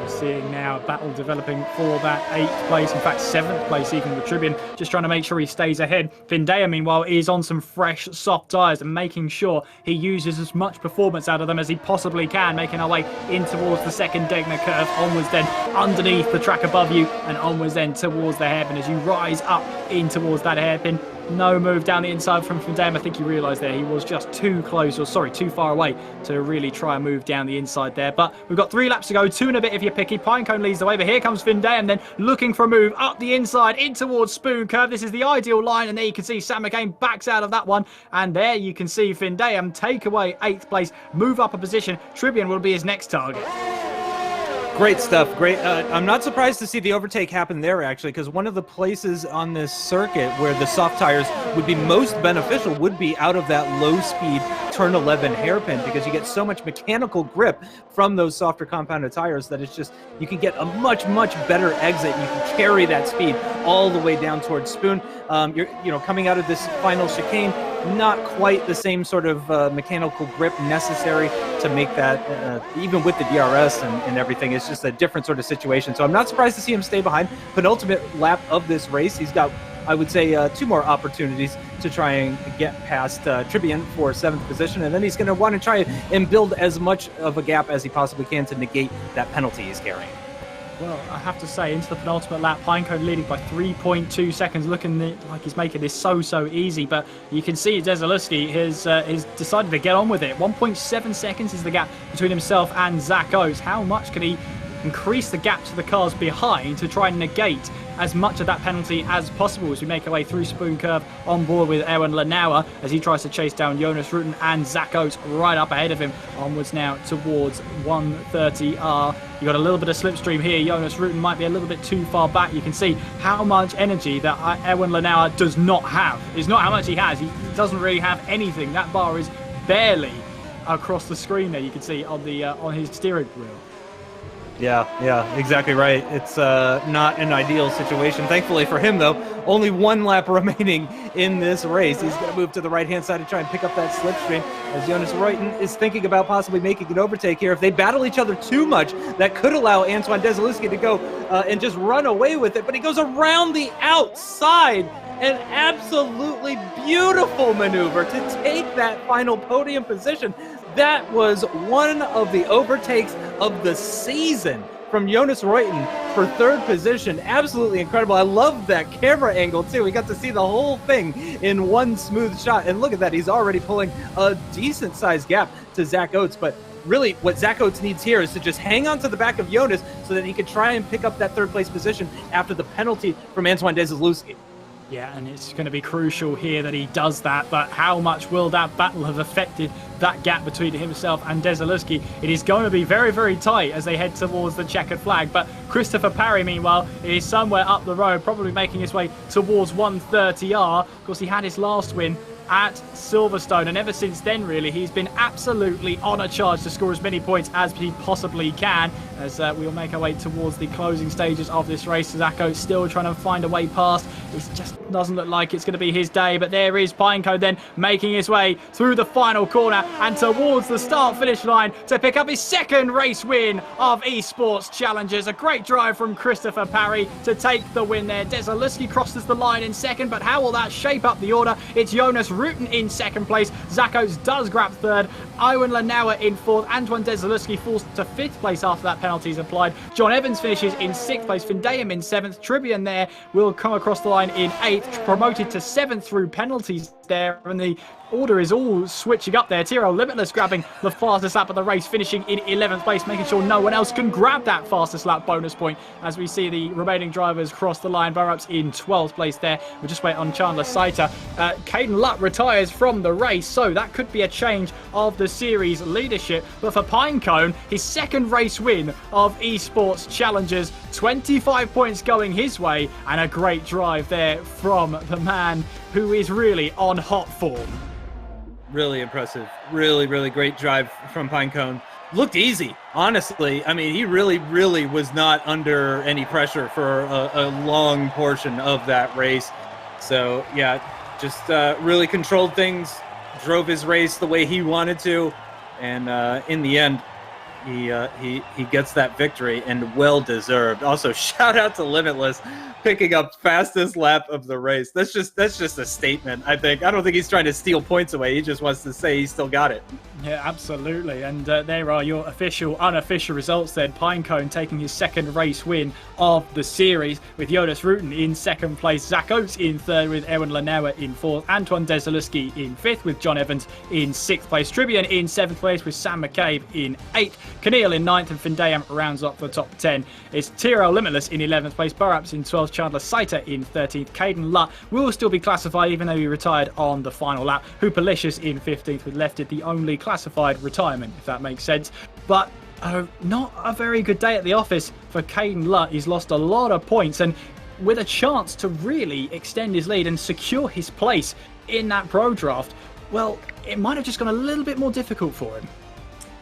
Seeing now a battle developing for that 8th place, in fact 7th place even, with Tribune just trying to make sure he stays ahead. Findayam, meanwhile, is on some fresh soft tyres and making sure he uses as much performance out of them as he possibly can, making our way in towards the second Degner curve, onwards then underneath the track above you, and onwards then towards the hairpin as you rise up in towards that hairpin. No move down the inside from Findayam. I think he realised there he was just too far away to really try and move down the inside there. But we've got 3 laps to go, 2 and a bit if you're picky. Pinecone leads the way, but here comes Findayam then looking for a move up the inside in towards Spoon Curve. This is the ideal line, and there you can see Sam McCabe backs out of that one. And there you can see Findayam take away 8th place, move up a position. Tribune will be his next target. Great stuff. Great. I'm not surprised to see the overtake happen there, actually, because one of the places on this circuit where the soft tires would be most beneficial would be out of that low-speed turn 11 hairpin, because you get so much mechanical grip from those softer compounded tires that it's just, you can get a much, much better exit. You can carry that speed all the way down towards Spoon. You're coming out of this final chicane, not quite the same sort of mechanical grip necessary to make that, even with the DRS and everything. It's just a different sort of situation. So I'm not surprised to see him stay behind. Penultimate lap of this race, he's got, I would say, 2 more opportunities to try and get past Tribune for 7th position, and then he's going to want to try and build as much of a gap as he possibly can to negate that penalty he's carrying. Well, I have to say, into the penultimate lap, Pinecone leading by 3.2 seconds, looking like he's making this so easy. But you can see Desaleski has decided to get on with it. 1.7 seconds is the gap between himself and Zach Oates. How much can he increase the gap to the cars behind to try and negate as much of that penalty as possible as we make our way through Spoon Curve on board with Erwin Lanauer as he tries to chase down Jonas Rutten and Zach Oates right up ahead of him. Onwards now towards 130R. You got a little bit of slipstream here. Jonas Rutten might be a little bit too far back. You can see how much energy that Erwin Lanauer does not have. It's not how much he has. He doesn't really have anything. That bar is barely across the screen there. You can see on the on his steering wheel. Yeah, exactly right. It's not an ideal situation. Thankfully for him, though, only one lap remaining in this race. He's going to move to the right-hand side to try and pick up that slipstream as Jonas Rutten is thinking about possibly making an overtake here. If they battle each other too much, that could allow Antoine Desaleski to go and just run away with it. But he goes around the outside. An absolutely beautiful maneuver to take that final podium position. That was one of the overtakes of the season from Jonas Rutten for third position. Absolutely incredible. I love that camera angle too. We got to see the whole thing in one smooth shot. And look at that. He's already pulling a decent sized gap to Zach Oates. But really what Zach Oates needs here is to just hang on to the back of Jonas so that he can try and pick up that third place position after the penalty from Antoine Desaleski. Yeah, and it's going to be crucial here that he does that, but how much will that battle have affected that gap between himself and Desaleski? It is going to be very tight as they head towards the checkered flag, but Christopher Parry, meanwhile, is somewhere up the road, probably making his way towards 130R. Of course, he had his last win at Silverstone, and ever since then, really, he's been absolutely on a charge to score as many points as he possibly can, as we'll make our way towards the closing stages of this race. Zach Oates still trying to find a way past. It just doesn't look like it's going to be his day, but there is Pinecone then making his way through the final corner and towards the start-finish line to pick up his second race win of Esports Challengers. A great drive from Christopher Parry to take the win there. Desaleski crosses the line in second, but how will that shape up the order? It's Jonas Rutten in second place. Zach Oates does grab third. Erwin Lanauer in fourth. Antoine Desaleski falls to fifth place after that penalty is applied. John Evans finishes in sixth place. Vindayam in seventh. Tribbian there will come across the line in eighth, promoted to seventh through penalties there, and the order is all switching up there. Tyrrell Limitless grabbing the fastest lap of the race, finishing in 11th place, making sure no one else can grab that fastest lap bonus point as we see the remaining drivers cross the line. Burrups in 12th place there. We'll just wait on Chandler Saiter. Caden Lutt retires from the race, so that could be a change of the series leadership. But for Pinecone, his second race win of Esports Challengers, 25 points going his way, and a great drive there from the man who is really on hot form. Really impressive. Really great drive from Pinecone. Looked easy, honestly. I mean, he really was not under any pressure for a long portion of that race. So, yeah, just really controlled things, drove his race the way he wanted to, and in the end, he gets that victory, and well deserved. Also, shout out to Limitless picking up fastest lap of the race. That's just a statement, I think. I don't think he's trying to steal points away. He just wants to say he still got it. Yeah, absolutely. And there are your official, unofficial results then. Pinecone taking his second race win of the series with Jonas Rutten in second place, Zach Oates in third with Erwin Lanauer in fourth, Antoine Desaleski in fifth with John Evans in sixth place, Tribbian in seventh place with Sam McCabe in eighth, Keneal in ninth, and Vindayam rounds up the top 10. It's Tyrrell Limitless in 11th place, Burrups in 12th, Chandler Saiter in 13th, Caden Lutt will still be classified even though he retired on the final lap, Hooperlicious in 15th with Left It the only classified retirement, if that makes sense. But not a very good day at the office for Caden Lutt. He's lost a lot of points, and with a chance to really extend his lead and secure his place in that pro draft, well, it might have just gone a little bit more difficult for him.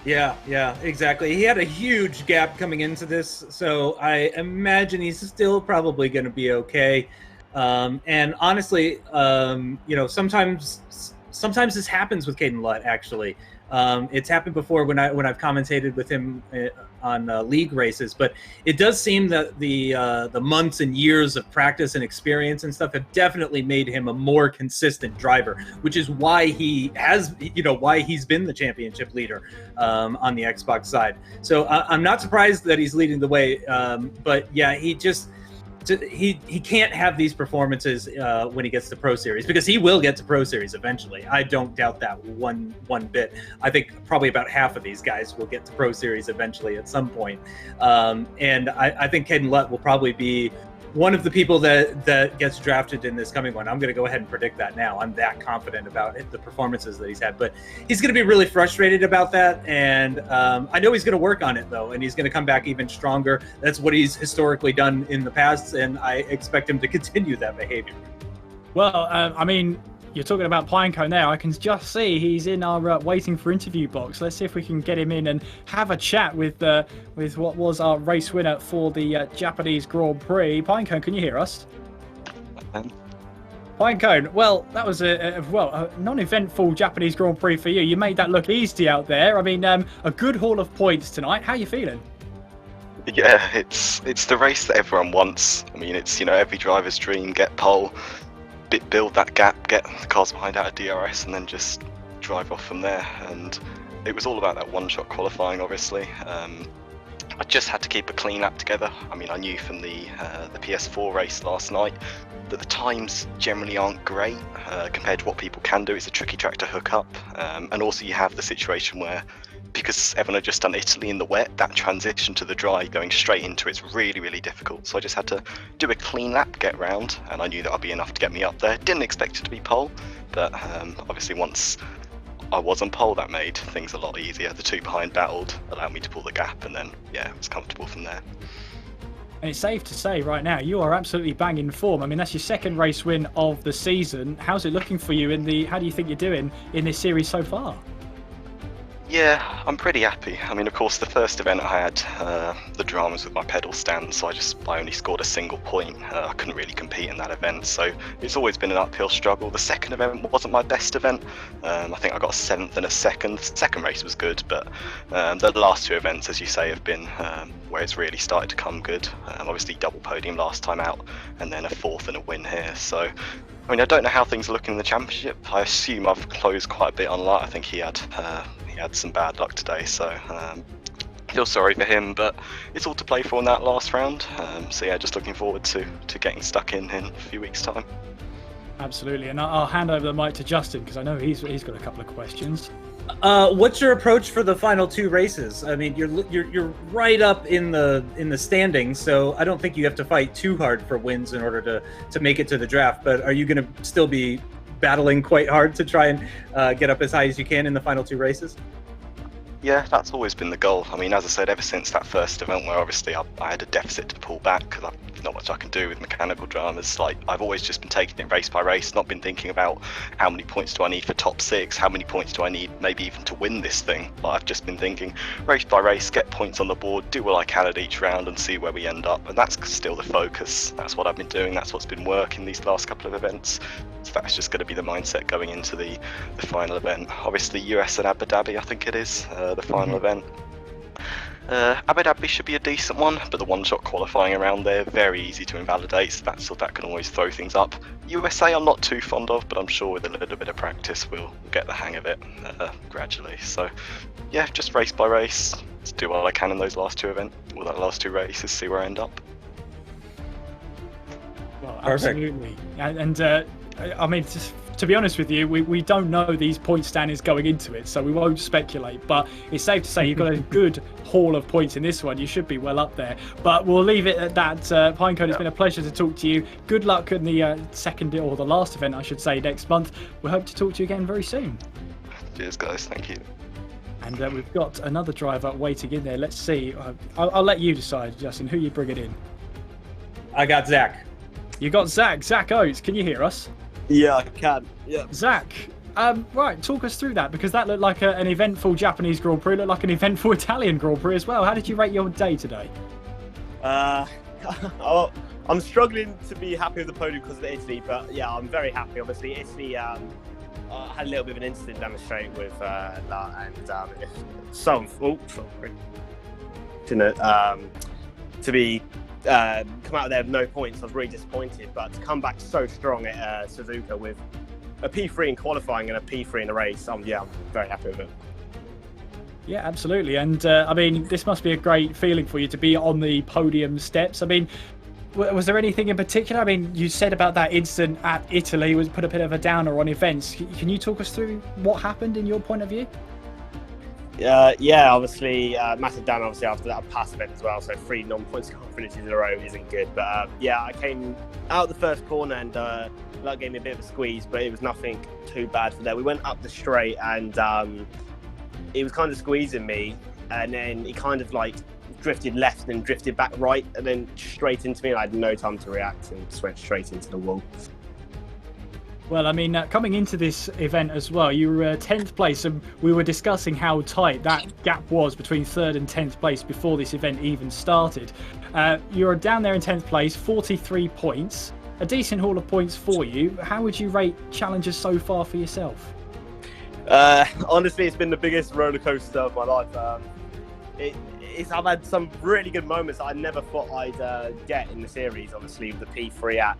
Yeah, exactly. He had a huge gap coming into this, so I imagine he's still probably going to be okay. And honestly, sometimes this happens with Caden Lutt, actually. It's happened before when I've commentated with him on league races, but it does seem that the months and years of practice and experience and stuff have definitely made him a more consistent driver, which is why he has, why he's been the championship leader on the Xbox side. So I'm not surprised that he's leading the way, but yeah, he can't have these performances when he gets to Pro Series, because he will get to Pro Series eventually. I don't doubt that one bit. I think probably about half of these guys will get to Pro Series eventually at some point. And I think Caden Lutt will probably be one of the people that gets drafted in this coming one. I'm going to go ahead and predict that now. I'm that confident about the performances that he's had, but he's going to be really frustrated about that. And I know he's going to work on it though, and he's going to come back even stronger. That's what he's historically done in the past, and I expect him to continue that behavior. Well, I mean, you're talking about Pinecone there. I can just see he's in our waiting for interview box. Let's see if we can get him in and have a chat with what was our race winner for the Japanese Grand Prix. Pinecone, can you hear us? Pinecone, well, that was a non-eventful Japanese Grand Prix for you. You made that look easy out there. I mean, a good haul of points tonight. How are you feeling? Yeah, it's the race that everyone wants. I mean, it's every driver's dream: get pole, build that gap, get the cars behind out of DRS, and then just drive off from there. And it was all about that one-shot qualifying, obviously. I just had to keep a clean lap together. I mean, I knew from the PS4 race last night that the times generally aren't great compared to what people can do. It's a tricky track to hook up, and also you have the situation where, because everyone had just done Italy in the wet, that transition to the dry, going straight into it's really, really difficult. So I just had to do a clean lap, get round, and I knew that I'd be enough to get me up there. Didn't expect it to be pole, but obviously once I was on pole, that made things a lot easier. The two behind battled, allowed me to pull the gap, and then yeah, it was comfortable from there. And it's safe to say right now you are absolutely banging form. I mean, that's your second race win of the season. How's it looking for you how do you think you're doing in this series so far? Yeah, I'm pretty happy. I mean, of course, the first event I had the dramas with my pedal stand, so I only scored a single point. I couldn't really compete in that event, so it's always been an uphill struggle. The second event wasn't my best event. I think I got a 7th and a 2nd. The second race was good, but the last two events, as you say, have been where it's really started to come good. Obviously, double podium last time out, and then a 4th and a win here. So, I mean, I don't know how things are looking in the championship. I assume I've closed quite a bit on Lutt. I think he had some bad luck today, so feel sorry for him, but it's all to play for in that last round. So yeah, just looking forward to getting stuck in a few weeks' time. Absolutely, and I'll hand over the mic to Justin because I know he's got a couple of questions. What's your approach for the final two races? I mean, you're right up in the standings, so I don't think you have to fight too hard for wins in order to make it to the draft. But are you going to still be battling quite hard to try and get up as high as you can in the final two races? Yeah, that's always been the goal. I mean, as I said, ever since that first event where obviously I had a deficit to pull back because I've not much I can do with mechanical dramas, like I've always just been taking it race by race, not been thinking about how many points do I need for top 6, how many points do I need maybe even to win this thing. But I've just been thinking race by race, get points on the board, do what I can at each round and see where we end up. And that's still the focus. That's what I've been doing. That's what's been working these last couple of events. So that's just going to be the mindset going into the final event. Obviously US and Abu Dhabi, I think it is, the final event. Abu Dhabi should be a decent one, but the one-shot qualifying around there, very easy to invalidate, so that can always throw things up. USA I'm not too fond of, but I'm sure with a little bit of practice we'll get the hang of it gradually. So yeah, just race by race, let's do what I can in those last two races, see where I end up. Well, absolutely. And I mean, to be honest with you, we don't know these point standings going into it, so we won't speculate. But it's safe to say you've got a good haul of points in this one. You should be well up there. But we'll leave it at that. Pinecone, it's been a pleasure to talk to you. Good luck in the second, or the last event, I should say, next month. We hope to talk to you again very soon. Cheers, guys. Thank you. And we've got another driver waiting in there. Let's see. I'll let you decide, Justin, who you bring it in. I got Zach. You got Zach. Zach Oates. Can you hear us? Yeah, I can. Yeah. Zach, right, talk us through that, because that looked like an eventful Japanese Grand Prix, looked like an eventful Italian Grand Prix as well. How did you rate your day today? I'm struggling to be happy with the podium because of Italy, but yeah, I'm very happy. Obviously, Italy I had a little bit of an incident down the straight with La, and to be come out of there with no points, I was really disappointed. But to come back so strong at Suzuka with a P3 in qualifying and a P3 in the race, I'm very happy with it. Yeah, absolutely. And I mean, this must be a great feeling for you to be on the podium steps. I mean, was there anything in particular? I mean, you said about that incident at Italy was put a bit of a downer on events. Can you talk us through what happened in your point of view? Yeah, obviously, massive down obviously after that pass event as well. So 3 non-points finishes in a row isn't good. But yeah, I came out the first corner and that gave me a bit of a squeeze, but it was nothing too bad for that. We went up the straight and it was kind of squeezing me, and then he kind of like drifted left and then drifted back right and then straight into me, and I had no time to react and just went straight into the wall. Well, I mean, coming into this event as well, you were 10th place, and we were discussing how tight that gap was between 3rd and 10th place before this event even started. You're down there in 10th place, 43 points, a decent haul of points for you. How would you rate Challengers so far for yourself? Honestly, it's been the biggest roller coaster of my life. I've had some really good moments that I never thought I'd get in the series. Obviously, the P3 at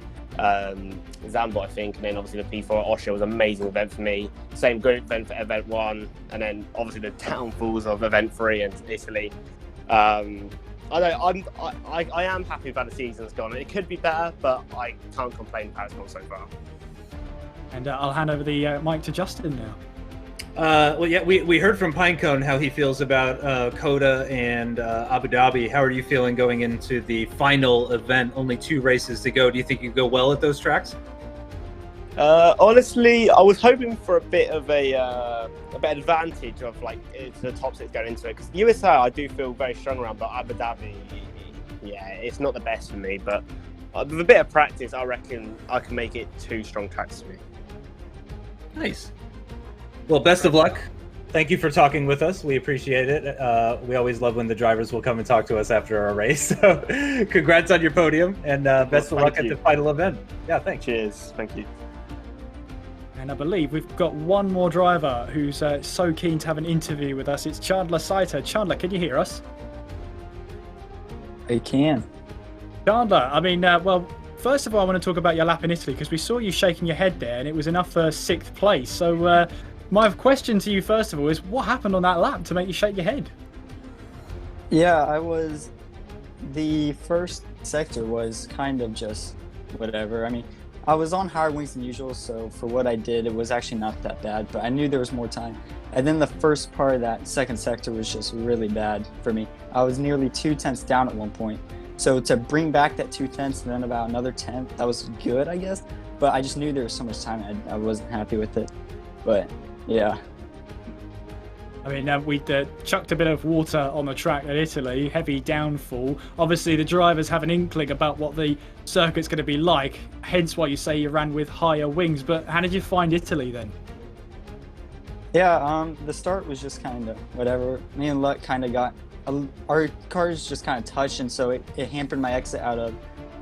Zandvoort, I think, and then obviously the P4 at Austria was an amazing event for me. Same good event for event 1, and then obviously the downfalls of event 3 and Italy. I am happy with how the season's gone. It could be better, but I can't complain how it's gone so far. And I'll hand over the mic to Justin now. Well, yeah, we heard from Pinecone how he feels about Coda and Abu Dhabi. How are you feeling going into the final event? Only 2 races to go. Do you think you go well at those tracks? Honestly, I was hoping for a bit of a bit of advantage of like the top 6 going into it, because USA I do feel very strong around, but Abu Dhabi, yeah, it's not the best for me. But with a bit of practice, I reckon I can make it 2 strong tracks for me. Nice. Well, best of luck. Thank you for talking with us. We appreciate it. We always love when the drivers will come and talk to us after our race. So congrats on your podium, and best of luck at the final event. Yeah, thanks. Cheers. Thank you. And I believe we've got one more driver who's so keen to have an interview with us. It's Chandler Saito. Chandler, can you hear us? I can. Chandler, I mean, well, first of all, I want to talk about your lap in Italy, because we saw you shaking your head there, and it was enough for 6th place. So my question to you, first of all, is what happened on that lap to make you shake your head? Yeah, the first sector was kind of just whatever. I mean, I was on higher wings than usual, so for what I did, it was actually not that bad, but I knew there was more time. And then the first part of that second sector was just really bad for me. I was nearly 2 tenths down at one point. So to bring back that 2 tenths and then about another 10th, that was good, I guess. But I just knew there was so much time, I wasn't happy with it. But yeah. I mean, we chucked a bit of water on the track at Italy, heavy downfall. Obviously, the drivers have an inkling about what the circuit's going to be like, hence why you say you ran with higher wings. But how did you find Italy then? Yeah, the start was just kind of whatever. Me and Luck kind of got, our cars just kind of touched, and so it hampered my exit out of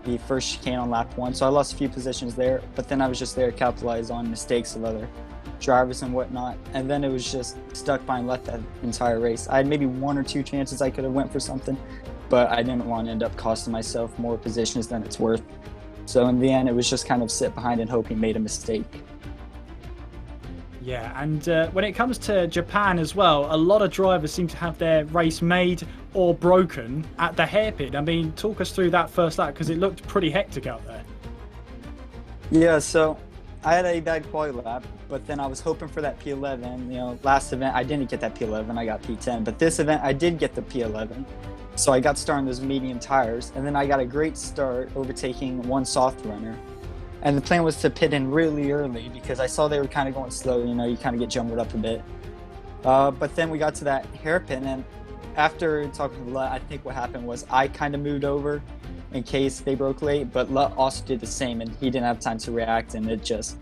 the first chicane on lap 1. So I lost a few positions there, but then I was just there to capitalize on mistakes of other drivers and whatnot, and then it was just stuck behind left that entire race. I had maybe 1 or 2 chances I could have went for something, but I didn't want to end up costing myself more positions than it's worth. So in the end, it was just kind of sit behind and hope he made a mistake. Yeah, and when it comes to Japan as well, a lot of drivers seem to have their race made or broken at the hairpin. I mean, talk us through that first lap, because it looked pretty hectic out there. Yeah, so I had a bad quali lap, but then I was hoping for that P11. You know, last event I didn't get that P11, I got P10. But this event I did get the P11, so I got started on those medium tires, and then I got a great start overtaking one soft runner. And the plan was to pit in really early because I saw they were kind of going slow. You know, you kind of get jumbled up a bit. But then we got to that hairpin, and after talking to Lut, I think what happened was I kind of moved over in case they broke late, but Lut also did the same, and he didn't have time to react, and it just,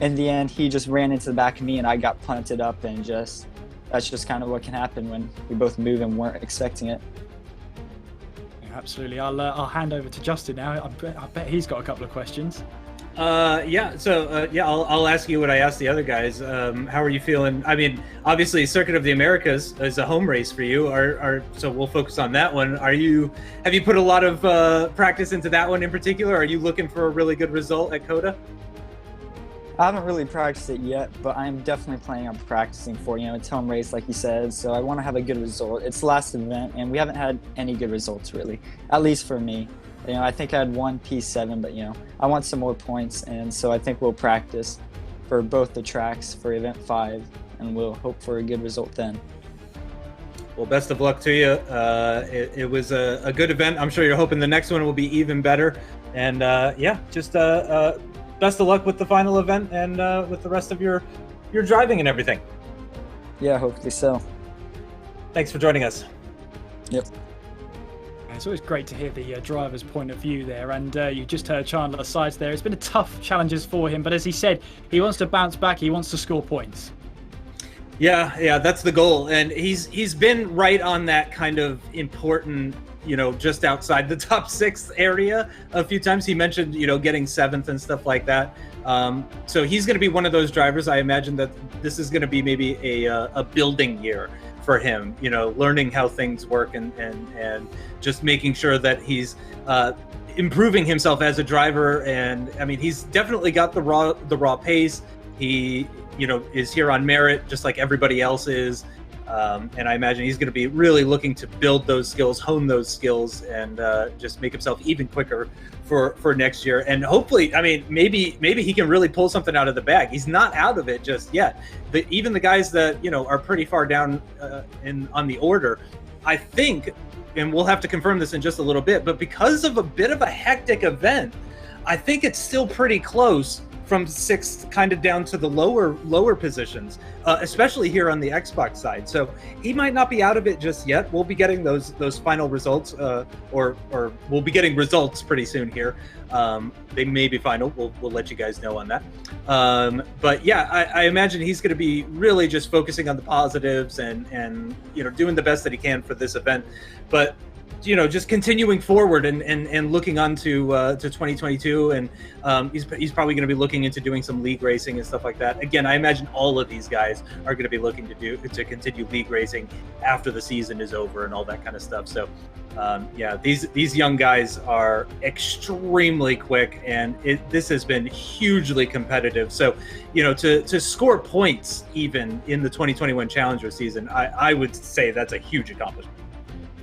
in the end, he just ran into the back of me, and I got punted up, and that's just kind of what can happen when we both move and weren't expecting it. Yeah, absolutely. I'll hand over to Justin now. I bet he's got a couple of questions. I'll ask you what I asked the other guys. How are you feeling? I mean, obviously, Circuit of the Americas is a home race for you. So we'll focus on that one. Have you put a lot of practice into that one in particular? Are you looking for a really good result at COTA? I haven't really practiced it yet, but I'm definitely planning on practicing for, it's home race, like you said, so I want to have a good result. It's the last event, and we haven't had any good results, really, at least for me. I think I had one P7, but, I want some more points, and so I think we'll practice for both the tracks for Event 5, and we'll hope for a good result then. Well, best of luck to you. It was a good event. I'm sure you're hoping the next one will be even better. And, best of luck with the final event and with the rest of your driving and everything. Yeah, hopefully so. Thanks for joining us. Yep. It's always great to hear the driver's point of view there, and you just heard Chandler's sides there. It's been a tough challenges for him, but as he said, he wants to bounce back, he wants to score points. Yeah, that's the goal, and he's been right on that kind of important, just outside the top 6 area a few times. He mentioned, getting 7th and stuff like that. So he's going to be one of those drivers. I imagine that this is going to be maybe a building year for him, learning how things work and just making sure that he's improving himself as a driver. And I mean, he's definitely got the raw pace. He, is here on merit, just like everybody else is. And I imagine he's going to be really looking to build those skills, hone those skills, and just make himself even quicker for next year. And hopefully, I mean, maybe he can really pull something out of the bag. He's not out of it just yet. Even the guys that are pretty far down on the order, I think, and we'll have to confirm this in just a little bit, but because of a bit of a hectic event, I think it's still pretty close from 6th kind of down to the lower positions, especially here on the Xbox side. So he might not be out of it just yet. We'll be getting those final results, or we'll be getting results pretty soon here. They may be final. We'll let you guys know on that. But yeah, I imagine he's going to be really just focusing on the positives and doing the best that he can for this event. But just continuing forward and looking on to 2022, and he's probably going to be looking into doing some league racing and stuff like that. Again, I imagine all of these guys are going to be looking to continue league racing after the season is over and all that kind of stuff. So these young guys are extremely quick, and this has been hugely competitive. So to score points even in the 2021 Challenger season, I would say that's a huge accomplishment.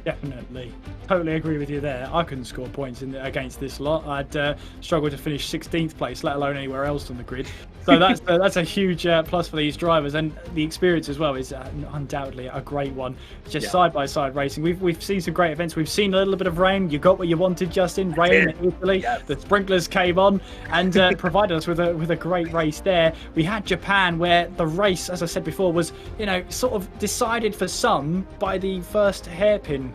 Definitely. Totally agree with you there. I couldn't score points against this lot. I'd struggle to finish 16th place, let alone anywhere else on the grid. So that's a huge plus for these drivers, and the experience as well is undoubtedly a great one. Just side-by-side racing. We've seen some great events. We've seen a little bit of rain. You got what you wanted, Justin. Rain in Italy. Yes. The sprinklers came on and provided us with a great race there. We had Japan, where the race, as I said before, was sort of decided for some by the first hairpin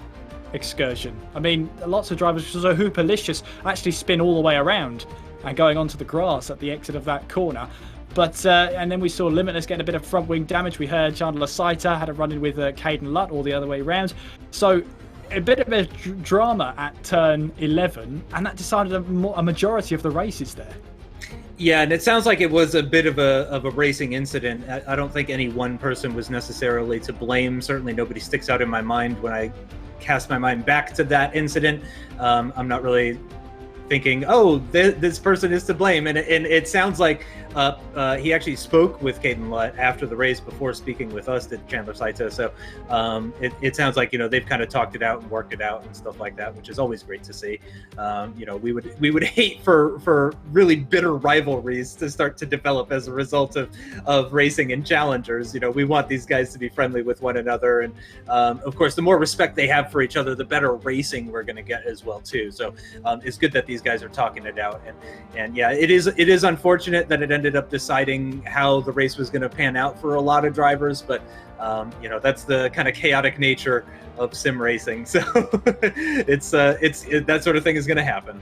excursion. I mean, lots of drivers, so Hoopalicious actually spin all the way around and going onto the grass at the exit of that corner. But and then we saw Limitless getting a bit of front wing damage. We heard Chandler Saiter had a run-in with Caden Lutt all the other way around. So a bit of a drama at turn 11, and that decided a majority of the races there. Yeah, and it sounds like it was a bit of a racing incident. I don't think any one person was necessarily to blame. Certainly nobody sticks out in my mind when I cast my mind back to that incident. I'm not really thinking, this person is to blame. And it sounds like he actually spoke with Caden Lutt after the race before speaking with us at Chandler Saito. So it sounds like, they've kind of talked it out and worked it out and stuff like that, which is always great to see. We would hate for really bitter rivalries to start to develop as a result of racing and challengers. We want these guys to be friendly with one another. And of course, the more respect they have for each other, the better racing we're going to get as well, too. So it's good that these guys are talking it out. And yeah, it is unfortunate that it ended up deciding how the race was going to pan out for a lot of drivers, but that's the kind of chaotic nature of sim racing. So it's that sort of thing is going to happen.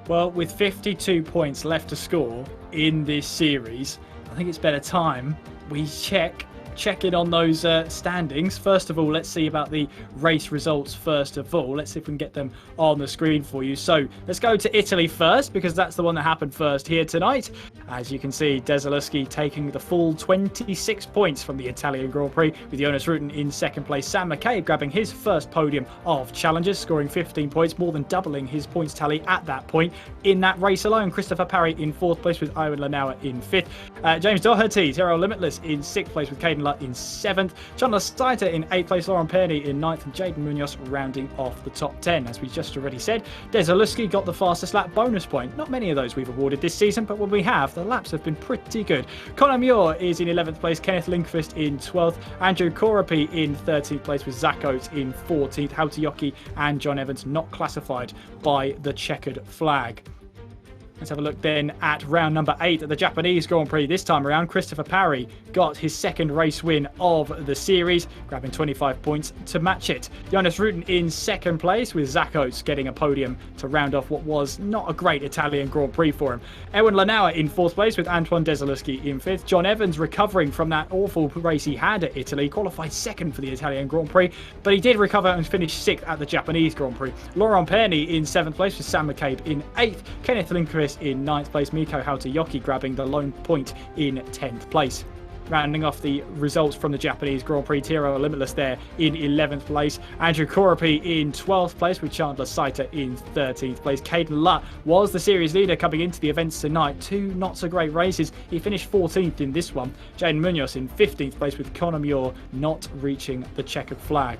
Well, with 52 points left to score in this series, I think it's better time we check check in on those standings. First of all, let's see about the race results first of all. Let's see if we can get them on the screen for you. So let's go to Italy first, because that's the one that happened first here tonight. As you can see, Desaleski taking the full 26 points from the Italian Grand Prix, with Jonas Rutten in second place. Sam McCabe grabbing his first podium of Challengers, scoring 15 points, more than doubling his points tally at that point in that race alone. Christopher Parry in fourth place with Iwan Lanauer in fifth. James Doherty, Tyrrell Limitless in sixth place with Caden Lutt in seventh. Chandler Steiter in eighth place, Lauren Perney in ninth, and Jaden Munoz rounding off the top 10. As we just already said, Desaleski got the fastest lap bonus point. Not many of those we've awarded this season, but when we have, the laps have been pretty good. Conor Muir is in 11th place, Kenneth Lindqvist in 12th, Andrew Korapi in 13th place with Zach Oates in 14th. Hautayoki and John Evans not classified by the checkered flag. Let's have a look then at round number 8 at the Japanese Grand Prix. This time around, Christopher Parry got his second race win of the series, grabbing 25 points to match it. Jonas Rutten in second place, with Zach Oates getting a podium to round off what was not a great Italian Grand Prix for him. Erwin Lanauer in fourth place, with Antoine Desaleski in fifth. John Evans recovering from that awful race he had at Italy, qualified second for the Italian Grand Prix, but he did recover and finish sixth at the Japanese Grand Prix. Laurent Perney in seventh place, with Sam McCabe in eighth. Kenneth Lindqvist in ninth place, Miko Hautayoki grabbing the lone point in 10th place. Rounding off the results from the Japanese Grand Prix, Tiro Limitless there in 11th place. Andrew Korapi in 12th place, with Chandler Steiter in 13th place. Caden Lutt was the series leader coming into the events tonight. Two not so great races. He finished 14th in this one. Jaden Munoz in 15th place, with Conor Muir not reaching the checkered flag.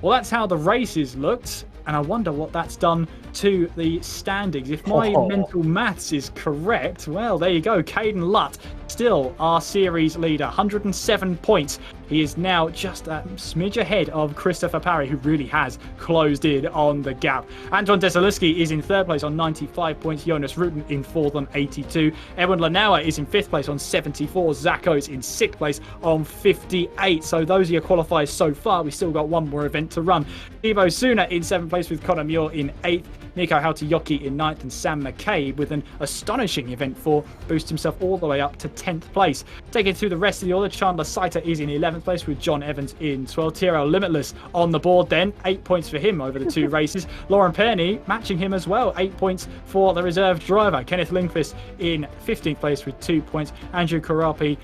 Well, that's how the races looked, and I wonder what that's done to the standings. If my mental maths is correct, well, there you go. Caden Lutt, still our series leader, 107 points. He is now just a smidge ahead of Christopher Parry, who really has closed in on the gap. Antoine Desaleski is in third place on 95 points. Jonas Rutten in fourth on 82. Erwin Lanauer is in fifth place on 74. Zach Oates in sixth place on 58. So those are your qualifiers so far. We still got one more event to run. Ivo Suna in seventh place, with Conor Muir in eighth. Miko Hautayoki in ninth, and Sam McCabe with an astonishing event 4 boosts himself all the way up to 10th place. Taking through the rest of the order, Chandler Steiter is in 11th place, with John Evans in 12th. Tyrrell Limitless on the board then, 8 points for him over the two races. Lauren Perney matching him as well, 8 points for the reserve driver. Kenneth Lindqvist in 15th place with 2 points. Andrew Korapi,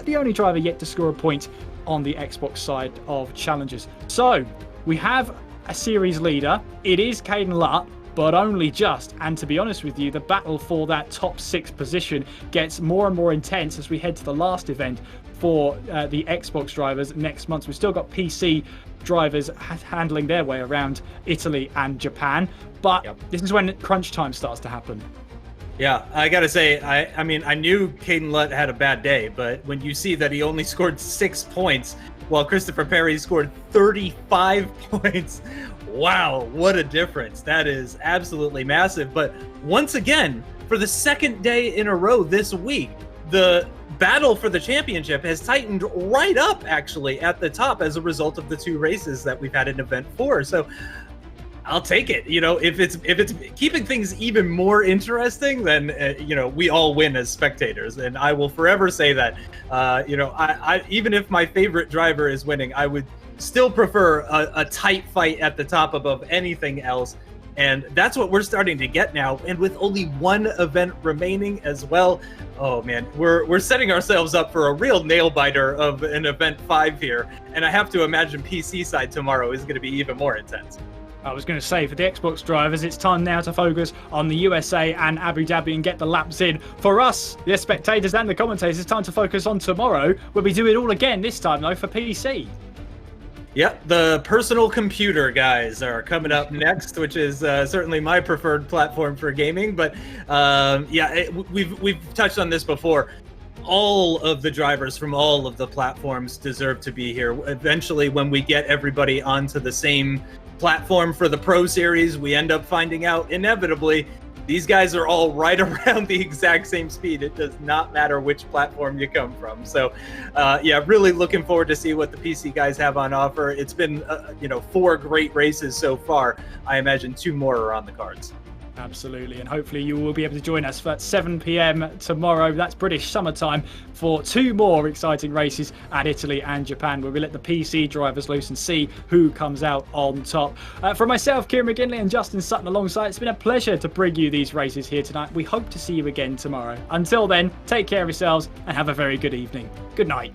the only driver yet to score a point on the Xbox side of Challengers. So we have a series leader. It is Caden Lutt, but only just. And to be honest with you, the battle for that top 6 position gets more and more intense as we head to the last event for the Xbox drivers next month. We've still got PC drivers handling their way around Italy and Japan, but this is when crunch time starts to happen. Yeah, I gotta say, I mean, I knew Caden Lutt had a bad day, but when you see that he only scored 6 points while Christopher Parry scored 35 points, wow, what a difference. That is absolutely massive. But once again, for the second day in a row this week, the battle for the championship has tightened right up, actually, at the top as a result of the 2 races that we've had in Event 4. So I'll take it. You know, if it's keeping things even more interesting, then you know, we all win as spectators. And I will forever say that. You know, I even if my favorite driver is winning, I would still prefer a tight fight at the top above anything else. And that's what we're starting to get now. And with only 1 event remaining as well, oh man, we're setting ourselves up for a real nail biter of an Event 5 here. And I have to imagine PC side tomorrow is going to be even more intense. I was going to say, for the Xbox drivers, it's time now to focus on the USA and Abu Dhabi and get the laps in. For us, the spectators and the commentators, it's time to focus on tomorrow, where we do it all again, this time though for PC. Yep, the personal computer guys are coming up next, which is certainly my preferred platform for gaming. But yeah, we've touched on this before. All of the drivers from all of the platforms deserve to be here. Eventually, when we get everybody onto the same platform for the Pro Series, we end up finding out inevitably these guys are all right around the exact same speed. It does not matter which platform you come from. So yeah, really looking forward to see what the PC guys have on offer. It's been you know, 4 great races so far. I imagine 2 more are on the cards. Absolutely, and hopefully you will be able to join us at 7 p.m. tomorrow. That's British summertime for 2 more exciting races at Italy and Japan, where we let the PC drivers loose and see who comes out on top. From myself, Kieran McGinley, and Justin Sutton alongside, it's been a pleasure to bring you these races here tonight. We hope to see you again tomorrow. Until then, take care of yourselves and have a very good evening. Good night.